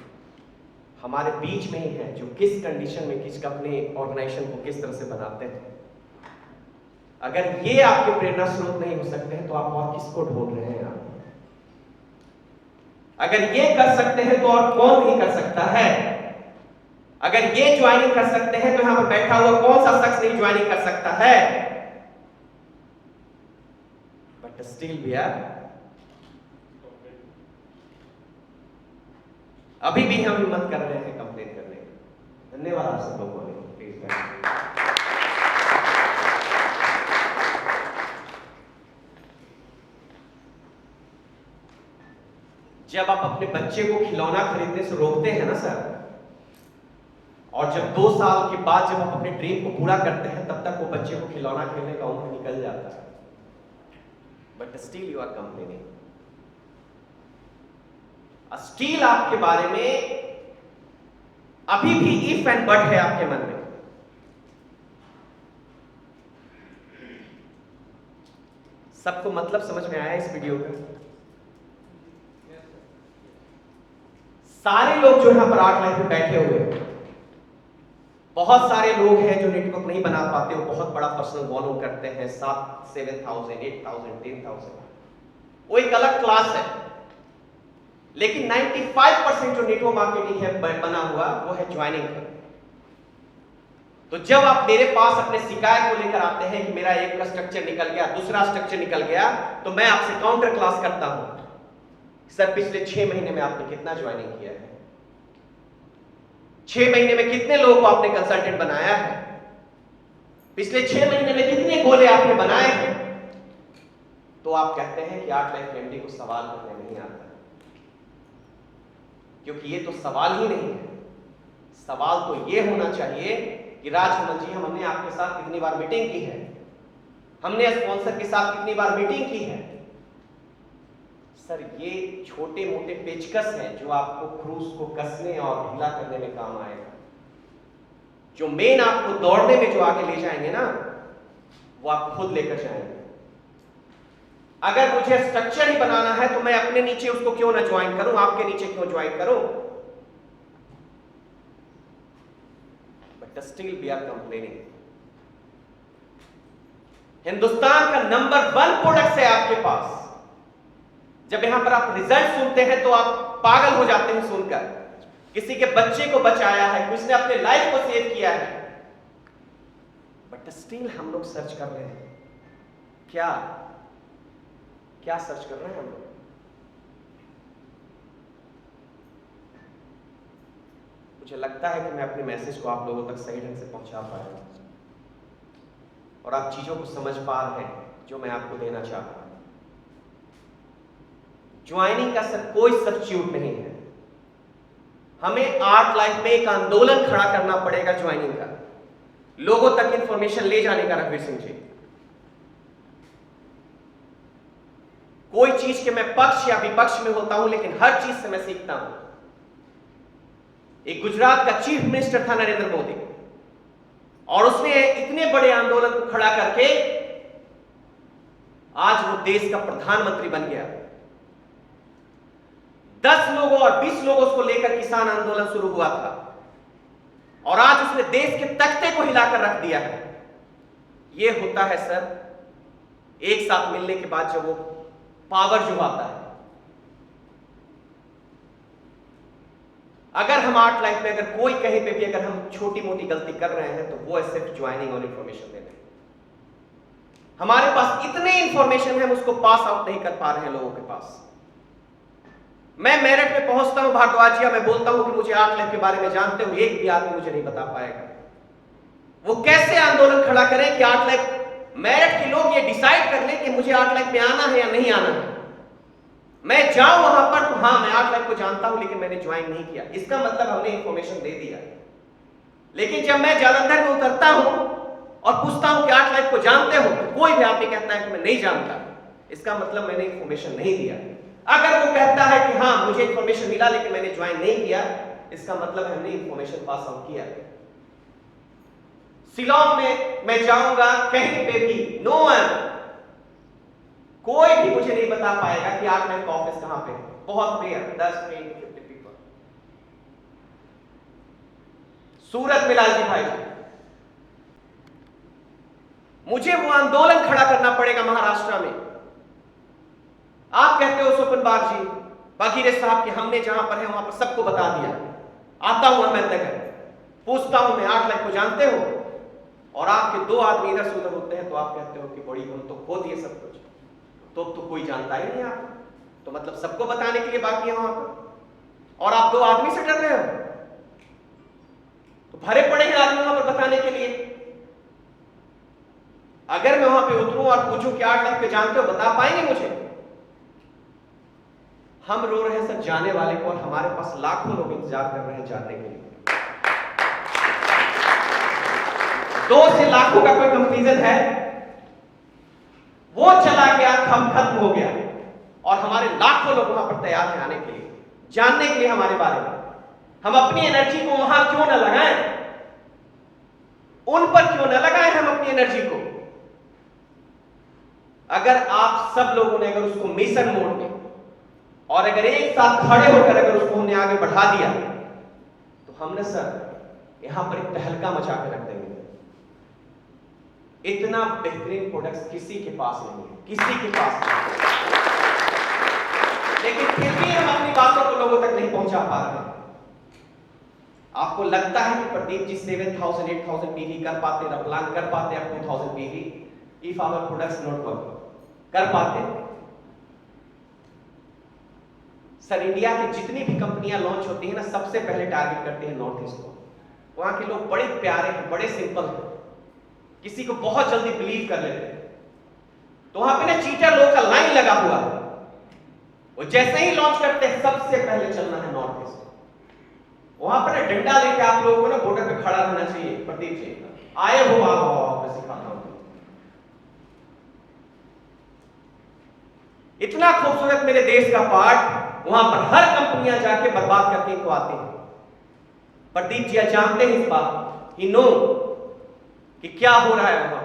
हमारे बीच में ही है जो किस कंडीशन में किस अपने ऑर्गेनाइजेशन को किस तरह से बनाते हैं। अगर ये आपके प्रेरणा स्रोत नहीं हो सकते हैं तो आप और किसको ढूंढ रहे हैं आप? अगर ये कर सकते हैं तो और कौन नहीं कर सकता है? अगर ये ज्वाइनिंग कर सकते हैं तो यहां पर बैठा हुआ कौन सा शख्स नहीं ज्वाइनिंग कर सकता है? बट स्टिल वी आर, अभी भी हम हिम्मत कर रहे हैं कंप्लेन करने की। धन्यवाद आप सब लोगों ने। जब आप अपने बच्चे को खिलौना खरीदने से रोकते हैं ना सर, और जब 2 साल के बाद जब आप अपने ड्रीम को पूरा करते हैं, तब तक वो बच्चे को खिलौना खेलने का उम्र निकल जाता है, but still you are complaining. Still आपके बारे में अभी भी इफ एंड बट है आपके मन में। सबको मतलब समझ में आया इस वीडियो का? सारे लोग जो यहां पर आर्ट लाइफ में बैठे हुए हैं, बहुत सारे लोग हैं जो नेटवर्क नहीं बना पाते, वो बहुत बड़ा पर्सनल वॉल्यूम करते हैं, 7,000 8,000 10,000, वो एक अलग क्लास है। लेकिन 95% जो नेटवर्क मार्केटिंग है बना हुआ वो है ज्वाइनिंग का। तो जब आप मेरे पास अपने शिकायत को लेकर आते हैं कि मेरा एक का स्ट्रक्चर निकल गया, दूसरा स्ट्रक्चर निकल गया, तो मैं आपसे काउंटर क्लास करता हूं, सर पिछले 6 महीने में आपने कितना ज्वाइनिंग किया है? 6 महीने में कितने लोगों को आपने कंसल्टेंट बनाया है? पिछले 6 महीने में कितने गोले आपने बनाए हैं? तो आप कहते हैं कि आर्ट लाइफ एमडी को सवाल करने नहीं आता, क्योंकि ये तो सवाल ही नहीं है। सवाल तो ये होना चाहिए कि राजकमल जी, हमने आपके साथ कितनी बार मीटिंग की है, हमने स्पॉन्सर के साथ कितनी बार मीटिंग की है, सर ये छोटे मोटे पेचकस हैं जो आपको क्रूज को कसने और ढीला करने में काम आएगा। जो मेन आपको दौड़ने में जो आगे ले जाएंगे ना, वो आप खुद लेकर जाएंगे। अगर मुझे स्ट्रक्चर ही बनाना है तो मैं अपने नीचे उसको क्यों ना ज्वाइन करूं, आपके नीचे क्यों ज्वाइन करूं? But still we are complaining. Hindustan का नंबर 1 प्रोडक्ट है आपके पास। जब यहां पर आप रिजल्ट सुनते हैं तो आप पागल हो जाते हैं सुनकर। किसी के बच्चे को बचाया है, किसी ने अपने लाइफ को सेव किया है, बट स्टिल हम लोग सर्च कर रहे हैं। क्या क्या सर्च कर रहे हैं हम लोग? मुझे लगता है कि मैं अपने मैसेज को आप लोगों तक सही ढंग से पहुंचा पाया और आप चीजों को समझ पा रहे हैं जो मैं आपको देना चाहता हूं। ज्वाइनिंग का सर कोई सब्स्टिट्यूट नहीं है। हमें आर्ट लाइफ में एक आंदोलन खड़ा करना पड़ेगा ज्वाइनिंग का, लोगों तक इंफॉर्मेशन ले जाने का। रघुवीर सिंह जी, कोई चीज के मैं पक्ष या विपक्ष में होता हूं, लेकिन हर चीज से मैं सीखता हूं। एक गुजरात का चीफ मिनिस्टर था नरेंद्र मोदी, और उसने इतने बड़े आंदोलन को खड़ा करके आज वो देश का प्रधानमंत्री बन गया। 10 लोगों और 20 लोगों को लेकर किसान आंदोलन शुरू हुआ था, और आज उसने देश के तख्ते को हिलाकर रख दिया है। यह होता है सर एक साथ मिलने के बाद जब वो पावर जो आता है। अगर हम आर्ट लाइफ में अगर कोई कहीं पे भी अगर हम छोटी मोटी गलती कर रहे हैं तो वो है सिर्फ ज्वाइनिंग और इंफॉर्मेशन देने। हमारे पास इतने इंफॉर्मेशन है, हम उसको पास आउट नहीं कर पा रहे हैं लोगों के पास। मैं मेरठ में पहुंचता हूं भारद्वाजिया, मैं बोलता हूं कि मुझे आर्ट लाइफ के बारे में जानते हो, एक भी आदमी मुझे नहीं बता पाएगा। वो कैसे आंदोलन खड़ा करें कि आर्ट लाइफ, मेरठ के लोग ये डिसाइड कर लें कि मुझे आर्ट लाइफ में आना है या नहीं आना है। मैं जाऊं वहां पर तो हाँ मैं आर्ट लाइफ को जानता हूं, लेकिन मैंने ज्वाइन नहीं किया, इसका मतलब हमने इंफॉर्मेशन दे दिया। लेकिन जब मैं जालंधर में उतरता हूं और पूछता हूं कि आर्ट लाइफ को जानते हो, तो कोई भी आदमी कहता है कि मैं नहीं जानता, इसका मतलब मैंने इंफॉर्मेशन नहीं दिया। अगर वो कहता है कि हाँ मुझे इंफॉर्मेशन मिला लेकिन मैंने ज्वाइन नहीं किया, इसका मतलब हमने इंफॉर्मेशन पास आउट किया। शिलांग में मैं जाऊंगा, कहीं पे भी नो वन, कोई भी मुझे नहीं बता पाएगा कि आर्ट लाइफ का ऑफिस कहां पे है। बहुत रेयर, 10 to 50 पीपल। सूरत में लालजी भाई, मुझे वो आंदोलन खड़ा करना पड़ेगा महाराष्ट्र में। आप कहते हो स्वपन बागीरे साहब कि हमने जहां पर है वहां पर सबको बता दिया। आता हूं अहमदनगर, पूछता हूं मैं आर्ट लाइफ को जानते हो, और आपके 2 आदमी इधर से उधर होते हैं तो आप कहते हो कि बड़ी हम तो खो दिए सब कुछ, तो कोई जानता ही नहीं आप, तो मतलब सबको बताने के लिए बाकी है वहां पर, और आप 2 आदमी से डर रहे हो, तो भरे पड़े हैं आदमी वहां पर बताने के लिए। अगर मैं वहां पे उतरूं और पूछूं कि आर्ट लाइफ के जानते हो, बता पाएंगे मुझे? हम रो रहे हैं सर जाने वाले को, और हमारे पास लाखों लोग इंतजार कर रहे हैं जानने के लिए। 2 से लाखों का कोई कंपैरिजन है? वो चला गया, खत्म हो गया, और हमारे लाखों लोग वहां पर तैयार हैं आने के लिए, जानने के लिए हमारे बारे में। हम अपनी एनर्जी को वहां क्यों ना लगाएं? उन पर क्यों ना लगाएं हम अपनी एनर्जी को? अगर आप सब लोगों ने अगर उसको मिशन मोड में और अगर एक साथ खड़े होकर अगर उसको हमने आगे बढ़ा दिया, तो हमने सर यहां पर एक तहलका मचा के रख देंगे। इतना बेहतरीन प्रोडक्ट्स किसी के पास नहीं है, किसी के पास नहीं। लेकिन फिर भी हम अपनी बातों को लोगों तक नहीं पहुंचा पा रहे। आपको लगता है कि प्रदीप जी 7000 8000 पीवी कर पाते, रप्लान कर पाते, अब 2000 PV if our products not work कर पाते? सर इंडिया की जितनी भी कंपनियां लॉन्च होती हैं ना, सबसे पहले टारगेट करते हैं नॉर्थ ईस्ट को। वहां के लोग बड़े प्यारे हैं, बड़े सिंपल हैं, किसी को बहुत जल्दी बिलीव कर लेते हैं। तो वहां पे ना चीटर लोग का लाइन लगा हुआ है, वो जैसे ही लॉन्च करते हैं सबसे पहले चलना है नॉर्थ ईस्ट। वहां पर ना डंडा लेके आप लोगों को ना बॉर्डर पे खड़ा रहना चाहिए। प्रदीप जी आए हो, आओ मैं सिखाता हूं। इतना खूबसूरत मेरे देश का पार्ट, वहां पर हर कंपनियां जाके बर्बाद करके इनको आती हैं। प्रदीप जी जानते हैं इस बात, ही नो कि क्या हो रहा है वहां पर।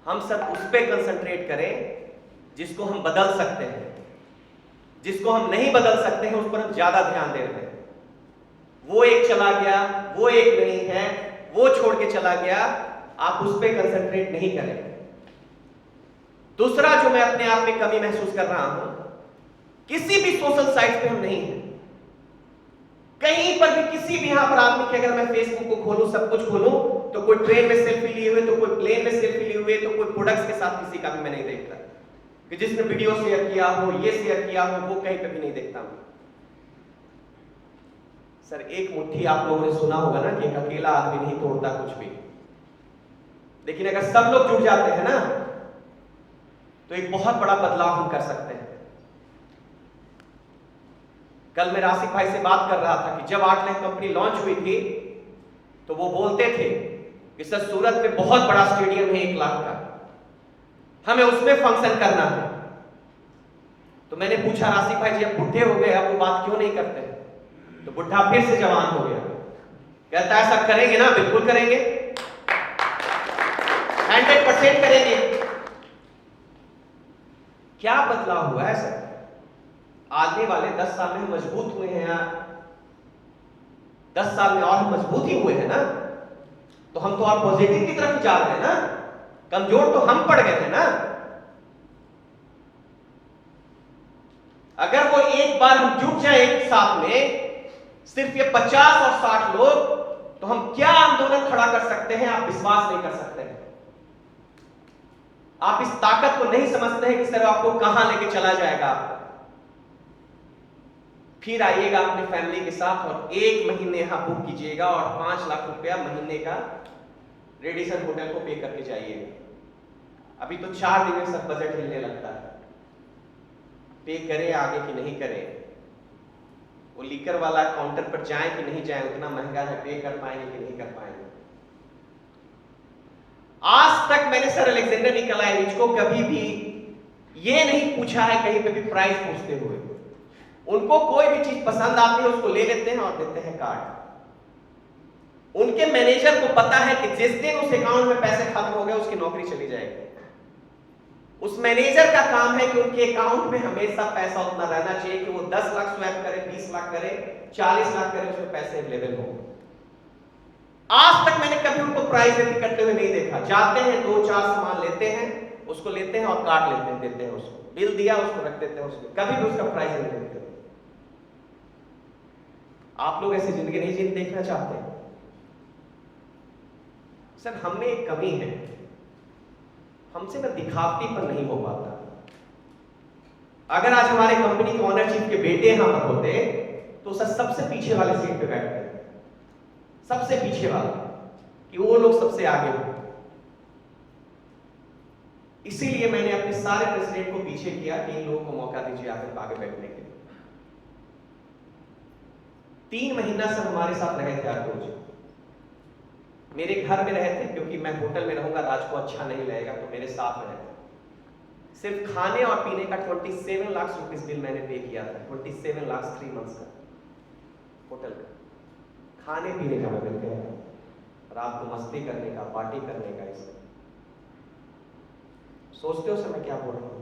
हम सब उस पर कंसंट्रेट करें जिसको हम बदल सकते हैं, जिसको हम नहीं बदल सकते हैं उस पर हम ज्यादा ध्यान दे रहे हैं। वो एक चला गया, वो एक नहीं है, वो छोड़ के चला गया, आप उस पर कंसंट्रेट नहीं करें। दूसरा जो मैं अपने आप में कमी महसूस कर रहा हूं, किसी भी सोशल साइट पे हम नहीं हैं। कहीं पर भी किसी भी यहां पर आदमी के, अगर मैं फेसबुक को खोलूं, सब कुछ खोलूं, तो कोई ट्रेन में सेल्फी लिए हुए, तो कोई प्लेन में सेल्फी लिए हुए, तो कोई प्रोडक्ट्स के साथ किसी का भी मैं नहीं देखता कि जिसने वीडियो शेयर किया हो, ये शेयर किया हो, वो कहीं पे भी नहीं देखता हूं। सर एक मुट्ठी आप लोगों ने सुना होगा ना कि एक अकेला आदमी नहीं तोड़ता कुछ भी, लेकिन अगर सब लोग जुट जाते हैं ना तो एक बहुत बड़ा बदलाव हम कर सकते हैं। कल मैं राशिक भाई से बात कर रहा था कि जब 8 लाख कंपनी लॉन्च हुई थी तो वो बोलते थे कि सर सूरत में बहुत बड़ा स्टेडियम है 1 लाख का, हमें उसमें फंक्शन करना है। तो मैंने पूछा राशिक भाई जी अब बुढ़े हो गए, अब वो बात क्यों नहीं करते? तो बुढ़ा फिर से जवान हो गया, कहता है सब करेंगे ना, बिल्कुल करेंगे, 100% करेंगे। क्या बदलाव हुआ है सर? आगे वाले 10 साल में मजबूत हुए हैं यार, 10 साल में और हम मजबूत ही हुए हैं ना, तो हम तो और पॉजिटिव की तरफ जा रहे हैं ना, कमजोर तो हम पड़ गए थे ना। अगर वो एक बार हम जुट जाए एक साथ में, सिर्फ ये 50 और 60 लोग, तो हम क्या आंदोलन खड़ा कर सकते हैं आप विश्वास नहीं कर सकते हैं। आप इस ताकत को नहीं समझते हैं कि सर आपको कहां लेके चला जाएगा। फिर आइएगा अपने फैमिली के साथ और 1 महीने यहां बुक कीजिएगा और 5 लाख रुपया महीने का रेडिसन होटल को पे करके जाइएगा। अभी तो 4 दिन में सब बजट हिलने लगता है, पे करें आगे कि नहीं करें, वो लीकर वाला काउंटर पर जाए कि नहीं जाए, उतना महंगा है, पे कर पाएंगे कि नहीं कर पाएंगे। आज तक मैंने सर अलेक्जेंडर निकोलाएविच को कभी भी ये नहीं पूछा है कहीं पे भी प्राइस पूछते हुए। उनको कोई भी चीज पसंद आती है उसको ले लेते हैं और देते हैं कार्ड। उनके मैनेजर को पता है कि जिस दिन उस अकाउंट में पैसे खत्म हो गए उसकी नौकरी चली जाएगी। उस मैनेजर का काम है कि उनके अकाउंट में हमेशा पैसा उतना रहना चाहिए कि वो 10 लाख स्वैप करे, 20 लाख करे, 40 लाख करे, उसमें पैसे अवेलेबल हो। आज तक मैंने कभी उनको प्राइस रेट करते हुए नहीं देखा। जाते हैं 2-4 सामान लेते हैं, उसको लेते हैं और काट लेते हैं, देते हैं उसको, बिल दिया उसको रख देते हैं उसको, कभी भी उसका प्राइस नहीं देते। आप लोग ऐसी जिंदगी नहीं देखना चाहते सर? हमें एक कमी है, हमसे ना दिखावटी पर नहीं हो पाता। अगर आज हमारे कंपनी के ओनर चीफ के बेटे यहां पर होते तो सर सबसे पीछे वाले सीट पे बैठते, सबसे पीछे वाला, कि वो लोग सबसे आगे हो। इसीलिए मैंने अपने सारे प्रेसिडेंट को पीछे किया कि इन लोगों को मौका दीजिए आकर आगे बैठने के लिए। 3 महीना सर हमारे साथ रहे थे आशुतोष जी, मेरे घर में रहे थे, क्योंकि मैं होटल में रहूंगा राज को अच्छा नहीं लगेगा, तो मेरे साथ रहे थे। सिर्फ खाने और पीने का 27 लाख रुपीस बिल मैंने पे किया था, 27 लाख 3 मंथ्स का होटल का खाने पीने का बिल गया, रात को मस्ती करने का, पार्टी करने का। इस सोचते हो सर मैं क्या बोल रहा हूँ?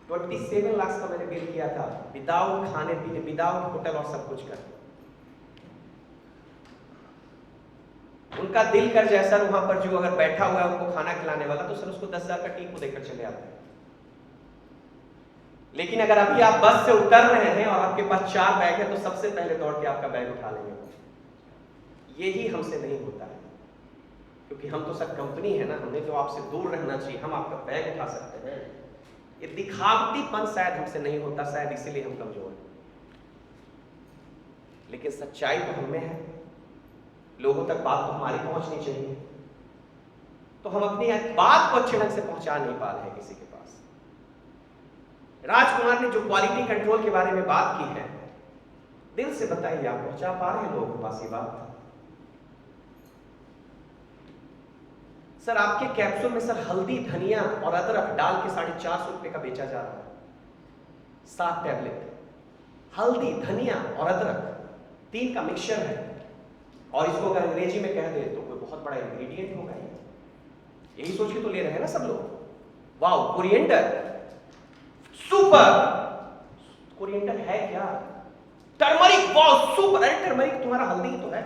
27 लाख का मैंने बिल किया था, विदाउट खाने पीने, विदाउट होटल और सब कुछ कर। उनका दिल कर जाए सर वहां पर जो अगर बैठा हुआ है उनको खाना खिलाने वाला, तो सर उसको 10,000 का टीम को देकर चले आते हैं। लेकिन अगर अभी आप बस से उतर रहे हैं और आपके पास 4 बैग है, तो सबसे पहले दौड़ के आपका बैग उठा लेंगे। यही हमसे नहीं होता है, क्योंकि हम तो सर कंपनी है ना, हमें तो आपसे दूर रहना चाहिए, हम आपका बैग उठा सकते हैं। ये दिखावटीपन शायद हमसे नहीं होता, शायद इसीलिए हम कमजोर हैं। लेकिन सच्चाई तो हमें है, लोगों तक बात तो हमारी पहुंचनी चाहिए, तो हम अपनी बात को अच्छे ढंग से पहुंचा नहीं पा रहे हैं किसी के पास। राजकुमार ने जो क्वालिटी कंट्रोल के बारे में बात की है, दिल से बताइए, आप पहुंचा पा रहे हैं लोगों के पास ये बात? सर आपके कैप्सूल में सर हल्दी, धनिया और अदरक डाल के 450 रुपए का बेचा जा रहा है। 7 टैबलेट हल्दी, धनिया और अदरक 3 का मिक्सचर है, और इसको अगर अंग्रेजी में कह दे तो कोई बहुत बड़ा इंग्रेडिएंट होगा। यही सोच के तो ले रहे हैं ना सब लोग। Wow, coriander, super. कोरिएंडर है क्या? Turmeric, wow super. अरे टर्मरिक तुम्हारा हल्दी तो है।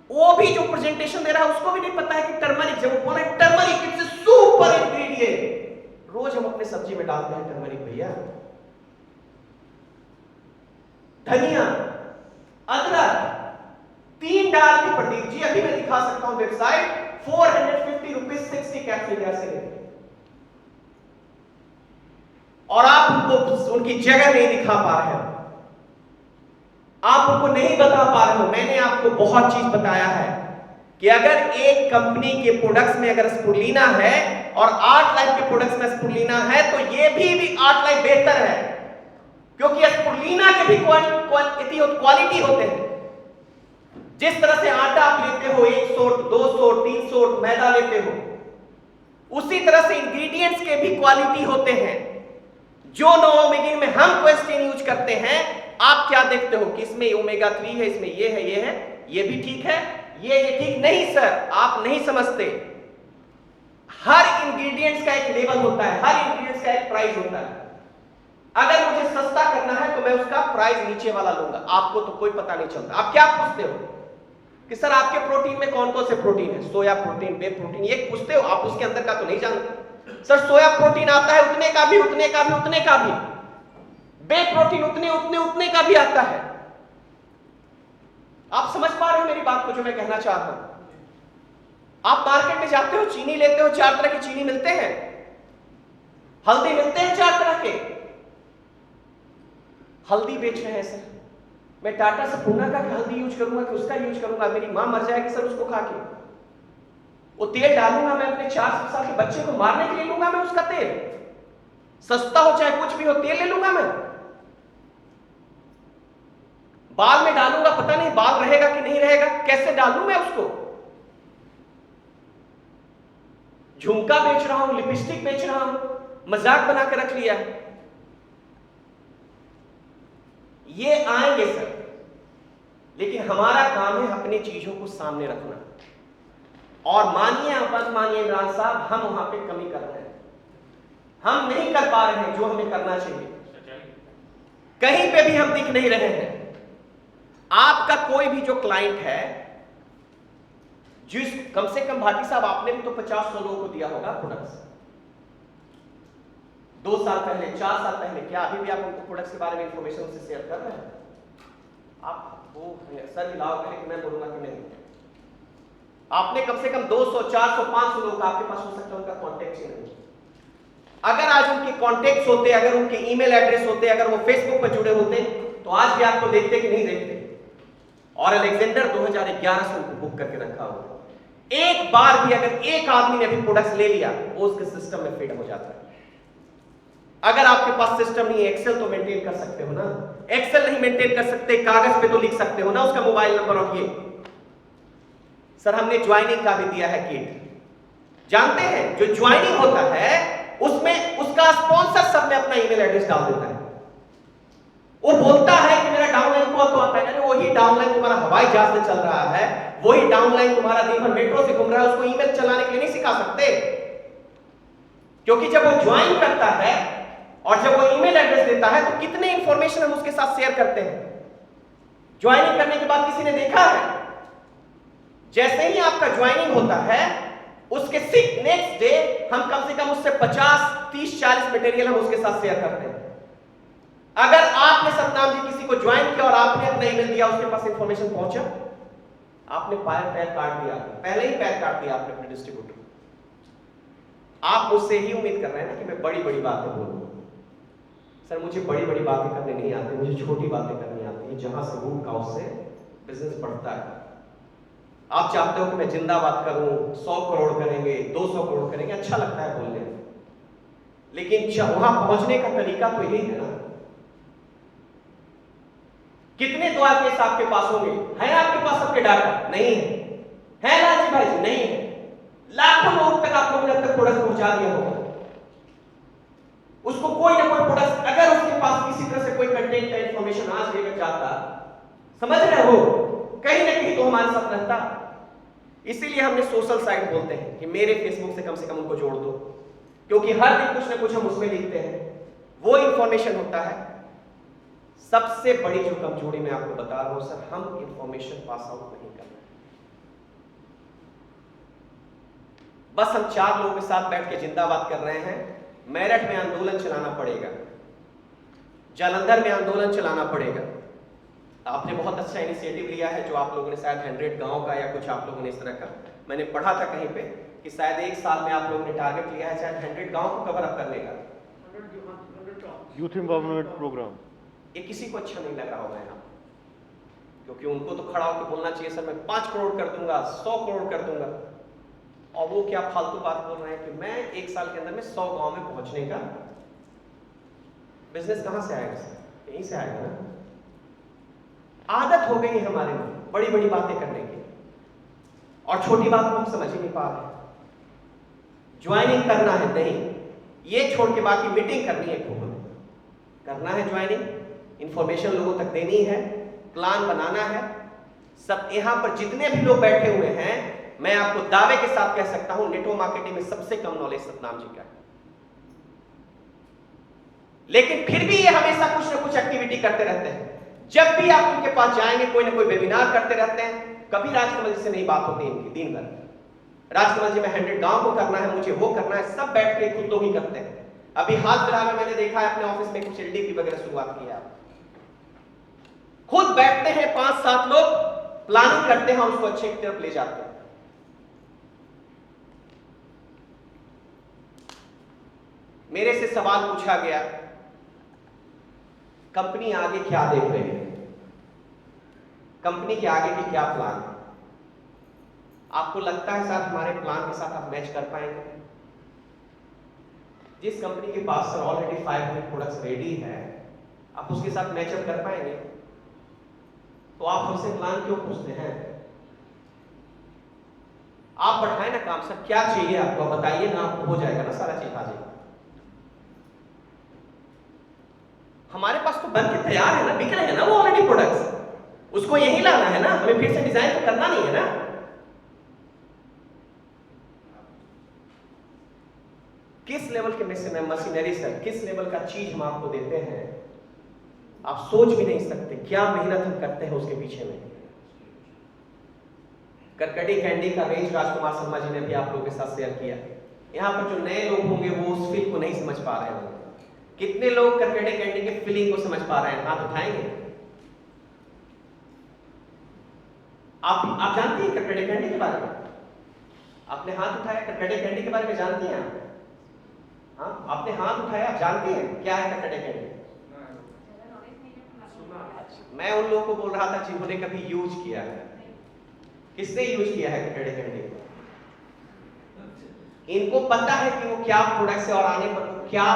वो भी जो प्रेजेंटेशन दे रहा है उसको भी नहीं पता है कि टर्मरिक, जब वो बोला turmeric it's a super ingredient. रोज हम अपने सब्जी में डालते हैं टर्मरिक भैया। धनिया, अदरक 3 डाल के प्रदीप जी, अभी मैं दिखा सकता हूं वेबसाइट, 450 रुपीज 60 कैप्सूल कैसे लेते, और आप उनको उनकी जगह नहीं दिखा पा रहे हो, आप उनको नहीं बता पा रहे हो। मैंने आपको बहुत चीज बताया है कि अगर एक कंपनी के प्रोडक्ट्स में अगर स्पुरुलिना है और 8 लाइफ के प्रोडक्ट्स में स्पुरुलिना है, तो ये भी 8 लाइफ बेहतर है, क्योंकि स्पुरुलिना के भी क्वालिटी होते हैं। जिस तरह से आटा आप लेते हो 100, 200, 300 मैदा लेते हो, उसी तरह से इंग्रेडिएंट्स के भी क्वालिटी होते हैं। जो नोवामेगिन में हम क्वेश्चन यूज करते हैं, आप क्या देखते हो कि इसमें ओमेगा 3 है, इसमें ये है, ये है, ये भी ठीक है, ये ठीक नहीं सर, आप नहीं समझते। हर इंग्रेडिएंट्स का एक लेवल होता है, हर इंग्रेडिएंट्स का एक प्राइस होता है। अगर मुझे सस्ता करना है तो मैं उसका प्राइस नीचे वाला लूंगा, आपको तो कोई पता नहीं चलता। आप क्या पूछते हो कि सर आपके प्रोटीन में कौन कौन से प्रोटीन है, सोया प्रोटीन, वे प्रोटीन, ये पूछते हो आप, उसके अंदर का तो नहीं जानते। सर सोया प्रोटीन आता है उतने का भी, उतने का भी, उतने का भी, बे प्रोटीन उतने का भी आता है। आप समझ पा रहे हो मेरी बात को, जो मैं कहना चाह रहा हूं। आप मार्केट में जाते हो, चीनी लेते हो, 4 तरह की चीनी मिलते हैं, हल्दी मिलते हैं 4 तरह के, हल्दी बेच रहे हैं सर। मैं टाटा से पूना का हल्दी यूज करूंगा कि उसका यूज करूंगा, मेरी मां मर जाएगी सर उसको खा के। वो तेल डालूंगा मैं अपने 4 साल के बच्चे को मारने के लिए लूंगा मैं उसका तेल, सस्ता हो चाहे कुछ भी हो, तेल ले लूंगा मैं। बाल में डालूंगा, पता नहीं बाल रहेगा कि नहीं रहेगा, कैसे डालूं मैं उसको। झुमका बेच रहा हूं, लिपस्टिक बेच रहा हूं, मजाक बना के रख लिया। ये आएंगे सर, लेकिन हमारा काम है अपनी चीजों को सामने रखना। और मानिए आप मत मानिए इमरान साहब, हम वहां पे कमी कर रहे हैं, हम नहीं कर पा रहे हैं जो हमें करना चाहिए, कहीं पे भी हम दिख नहीं रहे हैं। आपका कोई भी जो क्लाइंट है, जिस कम से कम भाटी साहब आपने भी तो 50-100 लोगों को दिया होगा प्रोडक्ट्स 2 साल पहले, 4 साल पहले, क्या अभी भी आप उनको प्रोडक्ट्स के बारे में इंफॉर्मेशन उनसे शेयर कर रहे हैं? आप वो सर हिलाओगे, लेकिन मैं बोलूंगा कि नहीं। आपने कम से कम 200, 400, 500 लोग आपके पास हो सकता है, उनका कॉन्टेक्ट ही नहीं। अगर आज उनके कॉन्टेक्ट होते, अगर उनके ईमेल एड्रेस होते, अगर वो फेसबुक पर जुड़े होते, तो आज भी आपको देखते कि नहीं देखते। और अलेक्जेंडर 2011 से उनको बुक करके रखा हुआ। एक बार भी अगर एक आदमी ने भी प्रोडक्ट्स ले लिया, वो उसके सिस्टम में फिट हो जाता है। अगर आपके पास सिस्टम नहीं है, एक्सेल तो मेंटेन कर सकते हो ना। एक्सेल नहीं मेंटेन कर सकते, कागज पे तो लिख सकते हो ना उसका मोबाइल नंबर। और ये सर हमने ज्वाइनिंग का भी दिया है किट, जानते हैं जो ज्वाइनिंग होता है उसमें उसका स्पॉन्सर सब में अपना ईमेल एड्रेस डाल देता है। वो बोलता है कि मेरा डाउनलाइन कॉल तो आता है, अरे वही डाउनलाइन तुम्हारा हवाई जहाज से चल रहा है, वही डाउनलाइन तुम्हारा दिन भर मेट्रो से घूम रहा है, उसको ईमेल चलाने के लिए नहीं सिखा सकते। क्योंकि जब वो ज्वाइन करता है और जब वो ईमेल एड्रेस देता है, तो कितने इंफॉर्मेशन हम उसके साथ शेयर करते हैं। ज्वाइनिंग करने के बाद किसी ने देखा है, जैसे ही आपका ज्वाइनिंग होता है उसके नेक्स्ट डे हम कम से कम उससे 50, 30, 40 मटेरियल हम उसके साथ शेयर करते हैं। अगर आपने सतनाम जी किसी को ज्वाइन किया और आपने अपना ईमेल दिया, उसके पास इंफॉर्मेशन पहुंचा, आपने पैर काट दिया, पहले ही पैर काट दिया आपने अपने डिस्ट्रीब्यूटर। आप मुझसे ही उम्मीद कर रहे हैं ना कि मैं बड़ी बड़ी बातें बोलूं। सर मुझे बड़ी बड़ी बातें करने नहीं आती, मुझे छोटी बातें करनी आती है, जहां से रूट काउस से बिजनेस बढ़ता है। आप चाहते हो कि मैं जिंदाबाद करूं, 100 करोड़ करेंगे, 200 करोड़ करेंगे, अच्छा लगता है बोलने में, लेकिन वहां पहुंचने का तरीका तो यही है ना। कितने दुआ केस आपके पास होंगे? है आपके पास सबके डाटा? नहीं है। है लालजी भाई जी? नहीं है। लाखों लोग तक आप लोगों ने अब तक प्रोडक्ट पहुंचा दिया होगा। उसको कोई ना कोई प्रोडक्ट, अगर उसके पास किसी तरह से कोई कंटेंट का इंफॉर्मेशन आज लेकर जाता, समझ रहे हो, कहीं ना कहीं तो हमारे साथ रहता। इसीलिए हमने सोशल साइट बोलते हैं कि मेरे फेसबुक से कम उनको जोड़ दो, क्योंकि हर दिन कुछ ना कुछ हम उसमें लिखते हैं, वो इंफॉर्मेशन होता है। सबसे बड़ी जो कमजोरी मैं आपको बता रहा हूं सर, हम इंफॉर्मेशन पास आउट नहीं कर रहे। बस हम 4 लोगों के साथ बैठ के जिंदाबाद कर रहे हैं। मेरठ में आंदोलन चलाना पड़ेगा, जालंधर में आंदोलन चलाना पड़ेगा। आपने बहुत अच्छा इनिशिएटिव लिया है, जो आप लोगों ने शायद 100 गांव का या कुछ आप लोगों ने इस तरह का, मैंने पढ़ा था कहीं पे कि शायद 1 साल में आप लोगों ने टारगेट लिया है शायद 100 गांव को कवर अप करने का। Youth empowerment programme. ये किसी को अच्छा नहीं लग रहा होगा यहाँ, क्योंकि उनको तो खड़ा होकर बोलना चाहिए सर मैं 5 करोड़ कर दूंगा, 100 करोड़ कर दूंगा, और वो क्या फालतू बात बोल रहे हैं कि मैं 1 साल के अंदर में 100 गांव में पहुंचने का। बिजनेस कहां से आएगा सर? यहीं से आएगा ना। आदत हो गई है हमारे में बड़ी बड़ी बातें करने की, और छोटी बात को हम समझ ही नहीं पा रहे। ज्वाइनिंग करना है नहीं, ये छोड़ के बाकी मीटिंग करनी है, खूब करना है ज्वाइनिंग, इंफॉर्मेशन लोगों तक देनी है, प्लान बनाना है। सब यहां पर जितने भी लोग बैठे हुए हैं, मैं आपको दावे के साथ कह सकता हूं नेटवर्क मार्केटिंग में सबसे कम नॉलेज सतनाम जी का है। लेकिन फिर भी ये हमेशा कुछ ना कुछ एक्टिविटी करते रहते हैं। जब भी आप उनके पास जाएंगे कोई ना कोई वेबिनार करते रहते हैं। कभी राजकमल जी से नहीं बात होती इनकी दिन भर। राजकमल जी में 100 गांव को करना है, मुझे वो करना है, सब बैठ के खुद तो ही करते हैं। अभी हाल फिलहाल में मैंने देखा है अपने ऑफिस में कुछ एलडीपी वगैरह शुरुआत किया, खुद बैठते हैं 5-7 लोग, प्लानिंग करते हैं, उसको अच्छे की तरफ ले जाते हैं। मेरे से सवाल पूछा गया कंपनी आगे क्या देख रही है, कंपनी के आगे की क्या प्लान है। आपको लगता है सर हमारे प्लान के साथ आप मैच कर पाएंगे? जिस कंपनी के पास सर ऑलरेडी 500 प्रोडक्ट्स रेडी है, आप उसके साथ मैचअप कर पाएंगे? तो आप हमसे प्लान क्यों पूछते हैं? आप बढ़ाए ना काम, सर क्या चाहिए आपको बताइए ना, आपको हो जाएगा ना, सारा चीज आ जाएगा। हमारे पास तो बन के तैयार है ना, बिक रहे हैं ना वो ऑलरेडी प्रोडक्ट्स, उसको यही लाना है ना, हमें फिर से डिजाइन तो करना नहीं है ना। किस लेवल के मशीनरी सर, किस लेवल का चीज हम आपको देते हैं, आप सोच भी नहीं सकते क्या मेहनत हम करते हैं उसके पीछे में। करकटी कैंडी का रेंज राजकुमार शर्मा जी ने भी आप लोगों के साथ शेयर किया। यहाँ पर जो नए लोग होंगे वो उस फील को नहीं समझ पा रहे होंगे। कितने लोग करकटे कैंडी के फीलिंग को समझ पा रहे हैं? हाथ उठाएंगे। आप जानती हैं करकटे कैंडी के बारे में? आपने हाथ उठाया, करकटे कैंडी के बारे में जानती हैं आप? हाँ, आपने हाथ उठाया, आप जानती हैं क्या है करकटे कैंडी? मैं उन लोगों को बोल रहा था जिन्होंने कभी यूज किया है। किसने यूज किया है करकटे कैंडी को? इनको पता है कि वो क्या प्रोडक्ट से और आने पर क्या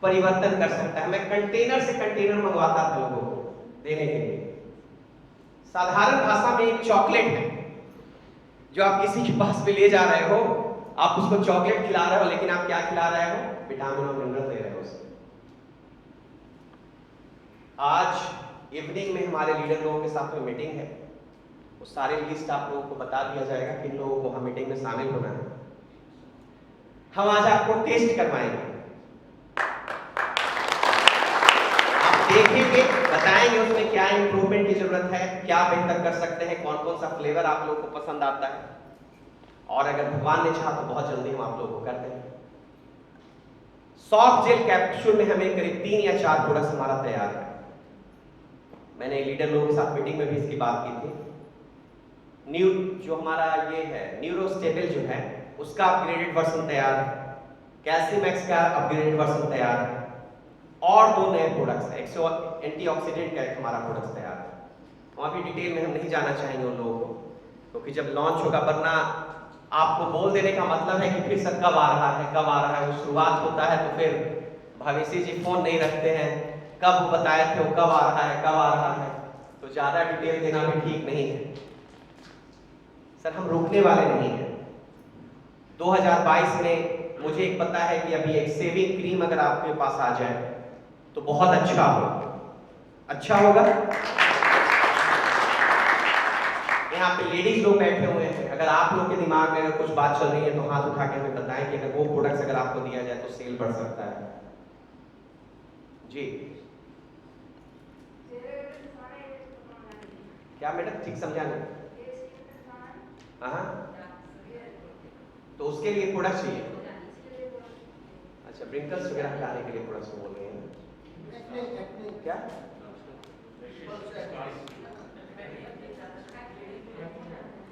परिवर्तन कर सकता है। मैं कंटेनर से कंटेनर मंगवाता था लोगों को देने के लिए। साधारण भाषा में एक चॉकलेट है जो आप किसी के पास भी ले जा रहे हो, आप उसको चॉकलेट खिला रहे हो, लेकिन आप क्या खिला रहे हो? विटामिन और मिनरल दे रहे हो उसे। आज इवनिंग में हमारे लीडर लोगों के साथ में मीटिंग है, वो सारे लिस्ट आप लोगों को बता दिया जाएगा किन लोगों को हम मीटिंग में शामिल होना है। हम आज आपको टेस्ट करवाएंगे, आप देखेंगे, बताएंगे उसमें क्या इंप्रूवमेंट की जरूरत है, क्या बेहतर कर सकते हैं, कौन कौन सा फ्लेवर आप लोगों को पसंद आता है, और अगर भगवान ने चाहा तो बहुत जल्दी हम आप लोगों को कर देंगे। सॉफ्ट जेल कैप्सूल में हमें करीब 3 या 4 प्रोडक्ट्स हमारा तैयार है। मैंने लीडर लोगों के साथ मीटिंग में भी इसकी बात की थी। न्यू जो हमारा ये है न्यूरोस्टेबल जो है उसका अपग्रेडेड वर्जन तैयार है, कैल्सीमैक्स का अपग्रेडेड वर्जन तैयार है, और 2 नए प्रोडक्ट्स हैं। एंटीऑक्सीडेंट का एक हमारा प्रोडक्ट तैयार है। वहाँ भी डिटेल में हम नहीं जाना चाहेंगे उन लोगों को, क्योंकि जब लॉन्च होगा, वरना आपको बोल देने का मतलब है कि फिर सर कब आ रहा है, कब आ रहा है। वो शुरुआत होता है तो फिर भविष्य जी फोन नहीं रखते हैं, कब वो बताए थे वो कब आ रहा है, कब आ रहा है, तो ज़्यादा डिटेल देना भी ठीक नहीं है। सर हम रुकने वाले नहीं हैं, 2022 में मुझे एक पता है कि अभी एक सेविंग क्रीम अगर आपके पास आ जाए तो बहुत अच्छा होगा। अच्छा होगा। यहाँ पे लेडीज लोग बैठे हुए हैं, अगर आप लोग के दिमाग में अगर कुछ बात चल रही है तो हाथ उठा के हमें बताएं कि अगर वो प्रोडक्ट्स अगर आपको दिया जाए तो सेल बढ़ सकता है। जी क्या मैडम ठीक समझा नहीं? हाँ तो उसके लिए प्रोडक्ट चाहिए। अच्छा ब्रिंकल्स वगैरह हटाने के लिए प्रोडक्ट्स बोल रहे हैं क्या?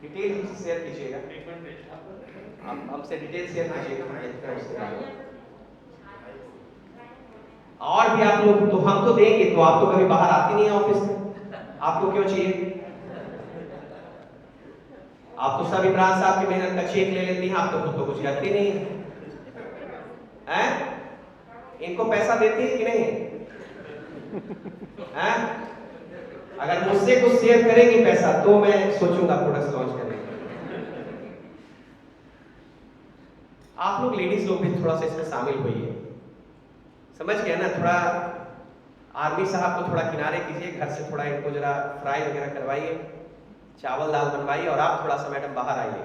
डिटेल हमसे शेयर कीजिएगा, आप हमसे डिटेल शेयर कीजिएगा। और भी आप लोग तो हम तो देंगे, तो आप तो कभी बाहर आती नहीं है ऑफिस में, आपको क्यों चाहिए? आप तो सब इमरान साहब की मेहनत का चेक ले लेती हैं, आप तो खुद तो कुछ करती नहीं हैं? इनको पैसा देती है कि नहीं हैं? अगर मुझसे कुछ शेयर करेंगे पैसा तो मैं सोचूंगा प्रोडक्ट्स लॉन्च करने का। आप लोग लेडीज लोग भी थोड़ा सा इसमें शामिल होइए, समझ गए ना? थोड़ा आर्मी साहब को थोड़ा किनारे कीजिए, घर से थोड़ा इनको जरा फ्राई वगैरह करवाइए, चावल दाल बनवाइए और आप थोड़ा सा मैडम बाहर आइए,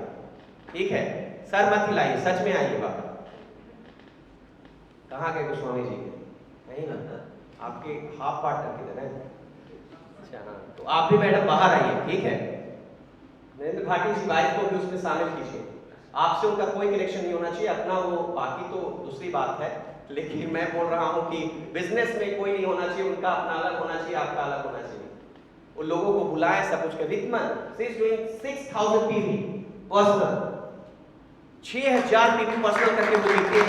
ठीक है? सर मत हिलाइए, सच में आइए बाहर। कहाँ गए गोस्वामी जी? नहीं ना, आपके हाफ पार्टनर किधर है? अच्छा हाँ, तो आप भी मैडम बाहर आइए, ठीक है? नरेंद्र भाटी जी वाइफ को भी उसमें शामिल कीजिए। आपसे उनका कोई कनेक्शन नहीं होना चाहिए अपना, वो बाकी तो दूसरी बात है, लेकिन मैं बोल रहा हूँ कि बिजनेस में कोई नहीं होना चाहिए, उनका अपना अलग होना चाहिए, आपका अलग होना चाहिए। वो लोगों को बुलाए सब कुछ कर। विकमन she is doing 6000 PV personal, 6000 PV personal करके वो लिखते हैं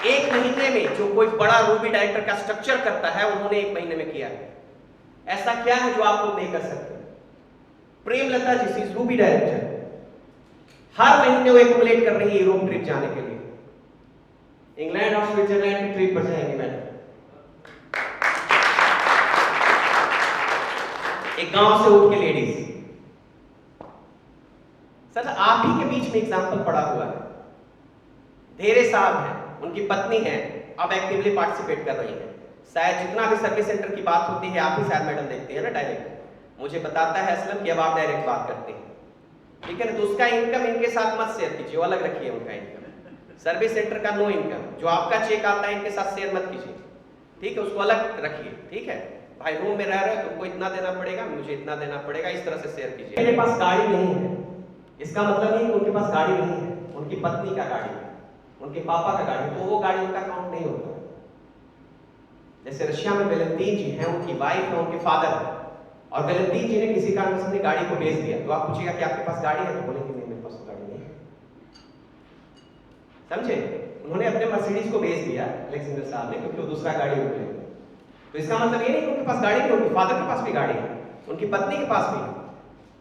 एक महीने में। जो कोई बड़ा रूबी डायरेक्टर का स्ट्रक्चर करता है उन्होंने एक महीने में किया है। ऐसा क्या है जो आप लोग नहीं कर सकते? प्रेमलता जी शी इज रूबी डायरेक्टर, हर महीने वो एक्युमुलेट कर रही है यूरोप ट्रिप जाने के लिए, इंग्लैंड और स्विट्जरलैंड की ट्रिप पर जाएंगे मैडम। एक गांव से उठ के लेडीज। सर आप ही के बीच में एग्जांपल पड़ा हुआ है, धेरे साहब हैं, उनकी पत्नी है, अब एक्टिवली पार्टिसिपेट कर रही है। शायद जितना भी सर्विस सेंटर की बात होती है आप ही शायद मैडम देखते हैं ना डायरेक्ट। मुझे बताता है असलम कि अब आप डायरेक्ट बात करते हैं, ठीक है ना? तो उसका इनकम इनके साथ मत शेयर कीजिए, वो अलग रखिए उनका इनकम। सर्विस सेंटर का नो इनकम, जो आपका चेक आता है इनके साथ शेयर मत कीजिए, ठीक है? उसको अलग रखिए, ठीक है? भाई रूम में रह रहे हो तुमको इतना देना पड़ेगा, मुझे इतना देना पड़ेगा, इस तरह से शेयर कीजिए। मेरे पास गाड़ी नहीं है, इसका मतलब नहीं कि उनके पास गाड़ी नहीं है, उनकी पत्नी का गाड़ी है, उनके पापा का गाड़ी, तो वो गाड़ी उनका काउंट नहीं होता। जैसे रशिया में वेलेंटीन जी हैं, उनकी वाइफ है, उनके फादर है, और वेलेंटीन जी ने किसी कारण से अपनी गाड़ी को बेच दिया, तो आप पूछेगा कि आपके पास गाड़ी है, तो बोलेंगे नहीं मेरे पास तो गाड़ी नहीं है। समझे? उन्होंने अपने मर्सिडीज को बेच दिया अलेक्जेंडर साहब ने, क्योंकि वो दूसरा गाड़ी हो गया। तो इसका मतलब ये नहीं कि उनके पास गाड़ी नहीं, उनके फादर के पास भी गाड़ी है, उनकी पत्नी के पास भी।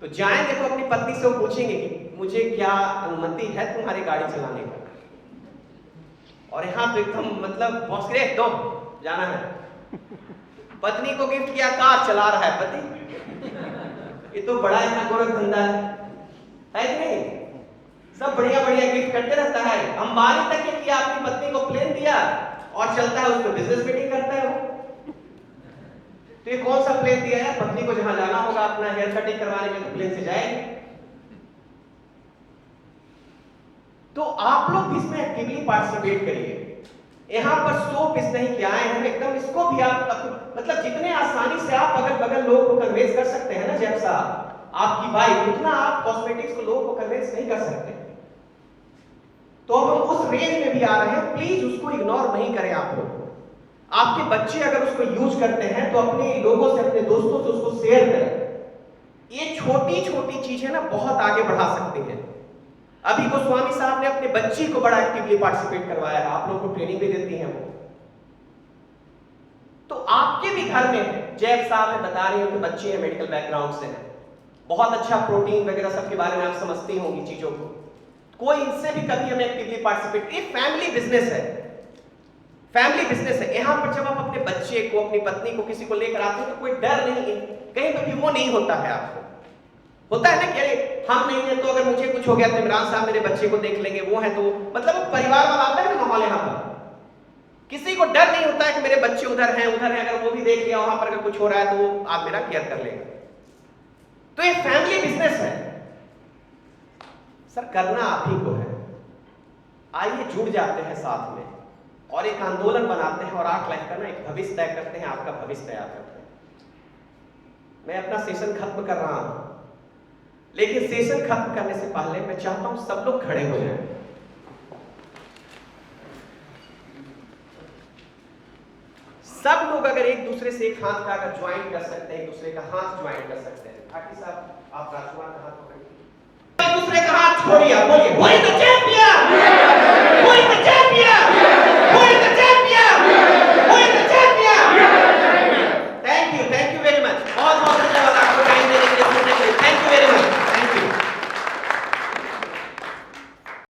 तो जाएंगे तो अपनी पत्नी से वो पूछेंगे कि मुझे क्या अनुमति है तुम्हारी गाड़ी चलाने का? और यहाँ तो एकदम मतलब बॉस रे दो जाना है। पत्नी को गिफ्ट किया, कार चला रहा है पति। ये तो बड़ा यहाँ गोरख धंधा है कि नहीं? सब बढ़िया बढ़िया गिफ्ट करते रहता है। अंबानी तक ये किया, अपनी पत्नी को प्लेन दिया और चलता है, उसको बिजनेस मीटिंग करता है वो। तो ये कौन सा प्लेन दिया है? पत्नी को जहां जाना होगा अपना हेयर कटिंग करवाने के लिए तो प्लेन से जाएंगे। तो आप लोग भी इसमें एक्टिवली पार्टिसिपेट करिए। यहाँ पर सो पिस नहीं किया है हम एकदम, इसको भी आप मतलब जितने आसानी से आप अगल बगल लोगों को कन्वेंस कर सकते हैं ना जैब साहब, आपकी वाइफ, उतना आप कॉस्मेटिक्स को लोगों को कन्वेंस नहीं कर सकते। तो अब हम उस रेंज में भी आ रहे हैं, प्लीज उसको इग्नोर नहीं करें आप लोग। आपके बच्चे अगर उसको यूज करते हैं तो अपने लोगों से, अपने दोस्तों से उसको शेयर करें। ये छोटी छोटी चीजें ना बहुत आगे बढ़ा सकती हैं। अभी गोस्वामी साहब ने अपने बच्ची को बड़ा एक्टिवली पार्टिसिपेट करवाया है, आप लोगों को ट्रेनिंग भी देती हैं वो। तो आपके भी घर में जैब साहब ने बता रहे हैं कि बच्चे हैं, मेडिकल बैकग्राउंड से हैं, बहुत अच्छा प्रोटीन वगैरह सब के बारे में आप समझती होंगी चीजों को। कोई इनसे भी कभी हमें एक्टिवली पार्टिसिपेट, ये फैमिली बिजनेस है, फैमिली बिजनेस है। यहाँ पर जब आप अपने बच्चे को, अपनी पत्नी को, किसी को लेकर आते हैं तो कोई डर नहीं है, कहीं पर भी वो नहीं होता है। आपको होता है ना कि हम नहीं है तो अगर मुझे कुछ हो गया तो इमरान साहब मेरे बच्चे को देख लेंगे, वो है तो मतलब वो परिवार वाला आता है ना माहौल यहाँ पर। किसी को डर नहीं होता है कि मेरे बच्चे उधर हैं, अगर वो भी देख लिया वहां पर अगर कुछ हो रहा है तो आप मेरा केयर कर लेगा। तो ये फैमिली बिजनेस है सर, करना आप ही को है। आइए जुड़ जाते हैं साथ में और एक आंदोलन बनाते हैं और आर्ट लाइफ का ना एक भविष्य तय करते हैं, आपका भविष्य तैयार करते हैं। मैं अपना सेशन खत्म कर रहा हूं, लेकिन सेशन खत्म करने से पहले मैं चाहता हूं सब लोग खड़े हो जाएं। सब लोग अगर एक दूसरे से एक हाथ का अगर ज्वाइन कर सकते हैं, एक दूसरे का हाथ ज्वाइन कर सकते हैं। ठाकुर साहब आप राजकुमार का हाथ पकड़िए, एक दूसरे का हाथ छोड़िए, बोलिए बोलिए तो